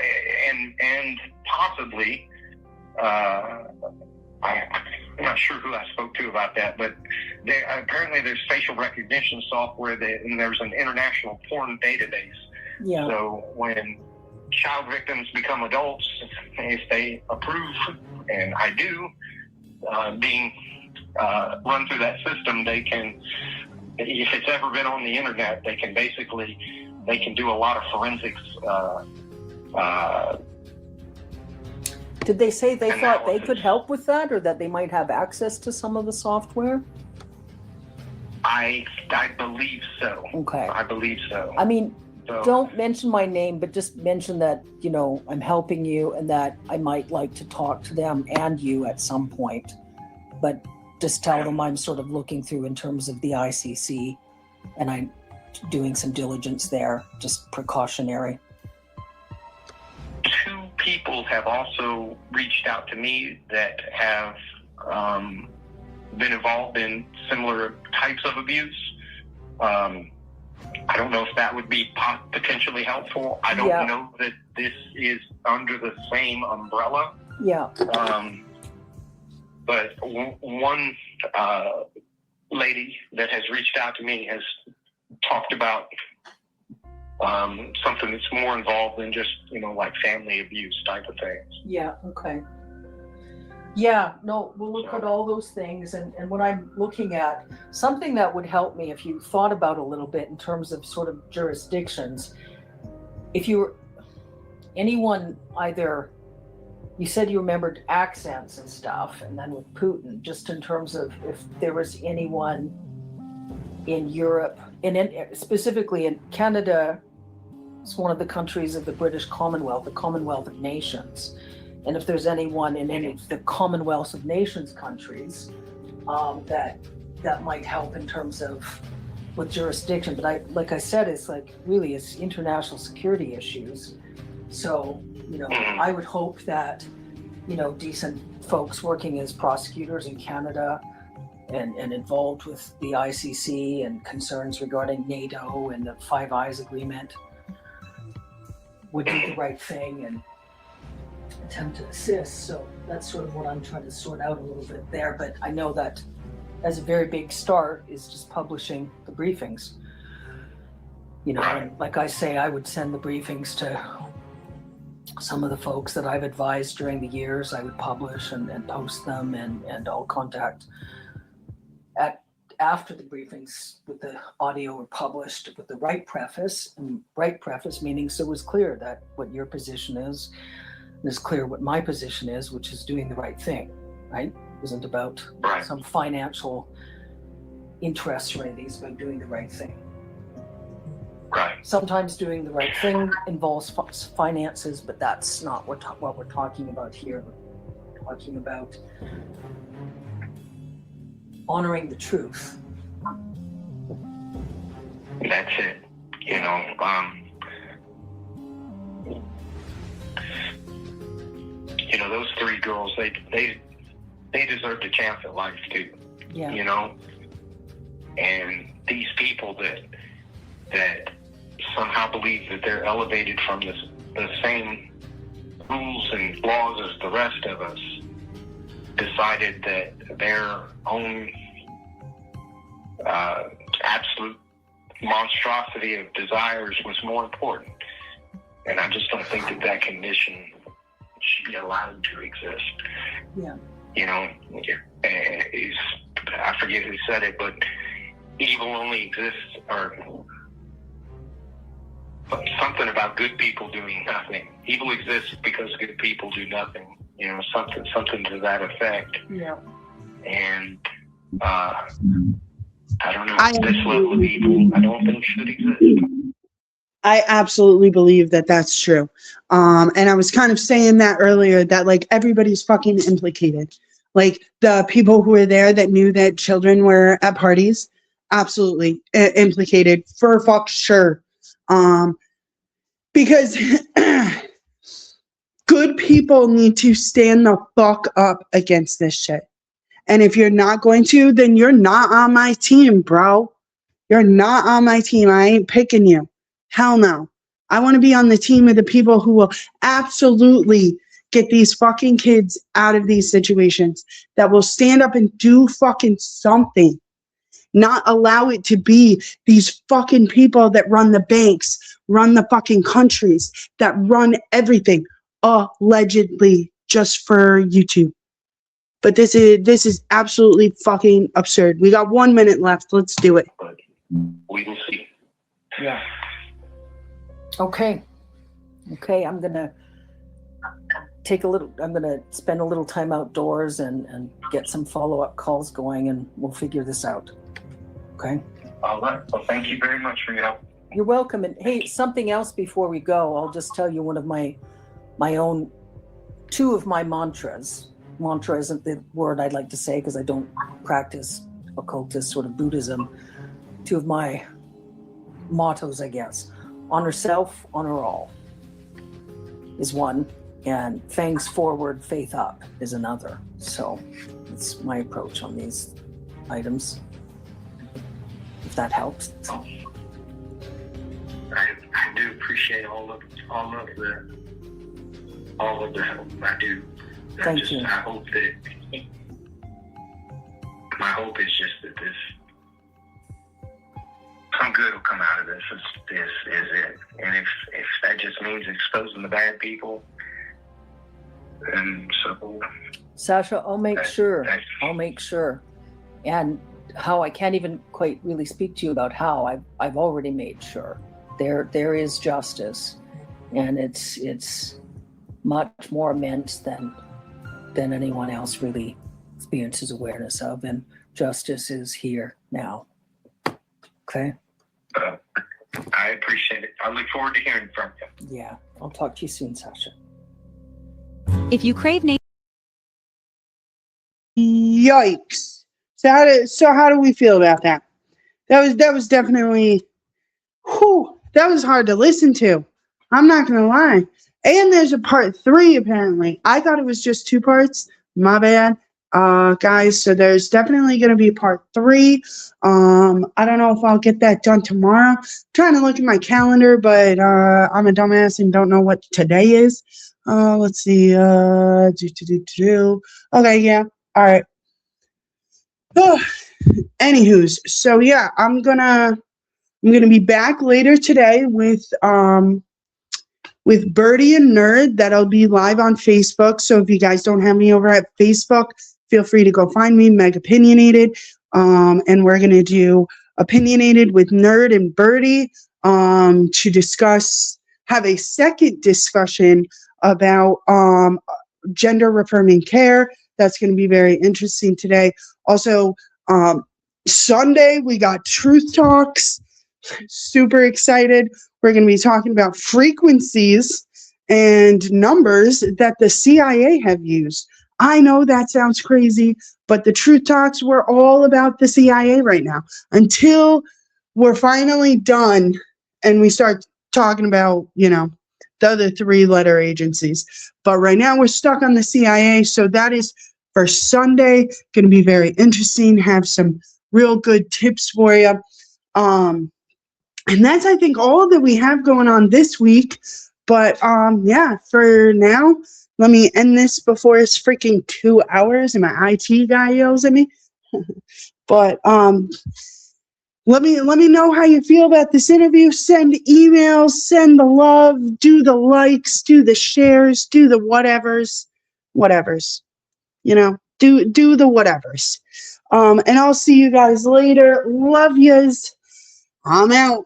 and possibly I'm not sure who I spoke to about that, but apparently there's facial recognition software and there's an international porn database. Yeah. So when child victims become adults, if they approve, and I do, being run through that system, they can, if it's ever been on the internet, they can do a lot of forensics. Did they say they thought they analysis. could help with that, or that they might have access to some of the software? I believe so. Okay. I believe so. I mean, So, don't mention my name, but just mention that, I'm helping you and that I might like to talk to them and you at some point. But just tell them I'm sort of looking through in terms of the ICC and I'm doing some diligence there, just precautionary. 2 people have also reached out to me that have been involved in similar types of abuse. I don't know if that would be potentially helpful. I don't know that this is under the same umbrella. Yeah. But one lady that has reached out to me has talked about something that's more involved than just, like family abuse type of things. Yeah, okay. Yeah, no, we'll look at all those things. And what I'm looking at, something that would help me if you thought about a little bit in terms of sort of jurisdictions, if anyone either, you said you remembered accents and stuff, and then with Putin, just in terms of if there was anyone in Europe, and specifically in Canada, it's one of the countries of the British Commonwealth, the Commonwealth of Nations. And if there's anyone in any of the Commonwealth of Nations countries that might help in terms of with jurisdiction. But like I said, it's international security issues. So, I would hope that, decent folks working as prosecutors in Canada and involved with the ICC and concerns regarding NATO and the Five Eyes Agreement would do the right thing and attempt to assist. So that's sort of what I'm trying to sort out a little bit there. But I know that as a very big start is just publishing the briefings. And like I say, I would send the briefings to some of the folks that I've advised during the years. I would publish and post them, and I'll contact after the briefings with the audio were published with the right preface, and right preface meaning so it was clear that what your position is, and it's clear what my position is, which is doing the right thing, right? It isn't about some financial interests or anything, it's about doing the right thing. Right. Sometimes doing the right thing involves finances, but that's not what we're talking about here. We're talking about honoring the truth. That's it. Those 3 girls, they deserved a chance at life too. Yeah. And these people that somehow believe that they're elevated from the same rules and laws as the rest of us decided that their own absolute monstrosity of desires was more important. And I just don't think that condition should be allowed to exist. Yeah. I forget who said it, but evil only exists, or something about good people doing nothing. Evil exists because good people do nothing. Something to that effect. Yeah. And I don't know. This level of evil, I don't think should exist. I absolutely believe that that's true. And I was kind of saying that earlier, that like everybody's fucking implicated. Like the people who were there that knew that children were at parties, absolutely implicated for fuck sure. Because good people need to stand the fuck up against this shit. And if you're not going to, then you're not on my team, bro. You're not on my team. I ain't picking you. Hell no. I want to be on the team of the people who will absolutely get these fucking kids out of these situations, that will stand up and do fucking something. Not allow it to be these fucking people that run the banks, run the fucking countries, that run everything, allegedly just for YouTube. But this is absolutely fucking absurd. We got 1 minute left. Let's do it. We will see. Yeah. Okay. I'm gonna spend a little time outdoors and get some follow-up calls going, and we'll figure this out. Okay. All right. Well, thank you very much for your help. You're welcome. And hey, something else before we go, I'll just tell you one of my own, two of my mantras. Mantra isn't the word I'd like to say because I don't practice occultist sort of Buddhism. Two of my mottos, I guess. Honor self, honor all is one, and fangs forward, faith up is another. So that's my approach on these items, if that helps. I do appreciate all of the help. I do. Thank you. I hope that my hope is just that this some good will come out of this. Is it? And if that just means exposing the bad people, then so. Sascha, I'll make sure. And how, I can't even quite really speak to you about how. I've already made sure there is justice, and it's much more immense than anyone else really experiences awareness of, and justice is here now. Okay. I appreciate it. I look forward to hearing from you. Yeah, I'll talk to you soon, Sascha. If you crave nature. Yikes. So how do we feel about that? That was definitely, that was hard to listen to. I'm not gonna lie. And there's a part 3 apparently. I thought it was just 2 parts. My bad. Guys, so there's definitely going to be part 3. I don't know if I'll get that done tomorrow. I'm trying to look at my calendar, but I'm a dumbass and don't know what today is. Let's see. Okay, yeah. All right. Anywho's, so yeah, I'm gonna be back later today with Birdie and Nerd. That'll be live on Facebook. So if you guys don't have me over at Facebook, feel free to go find me, Meg Opinionated. And we're going to do Opinionated with Nerd and Birdie to have a second discussion about gender affirming care. That's going to be very interesting today. Also, Sunday, we got Truth Talks. Super excited. We're going to be talking about frequencies and numbers that the CIA have used. I know that sounds crazy, but the Truth Talks were all about the CIA right now until we're finally done and we start talking about, the other 3-letter agencies. But right now we're stuck on the CIA. So that is for Sunday. Going to be very interesting. Have some real good tips for you. And that's, I think, all that we have going on this week. But yeah, for now, let me end this before it's freaking 2 hours and my IT guy yells at me. But let me know how you feel about this interview. Send emails, send the love, do the likes, do the shares, do the whatevers. Do the whatevers. And I'll see you guys later. Love yous. I'm out.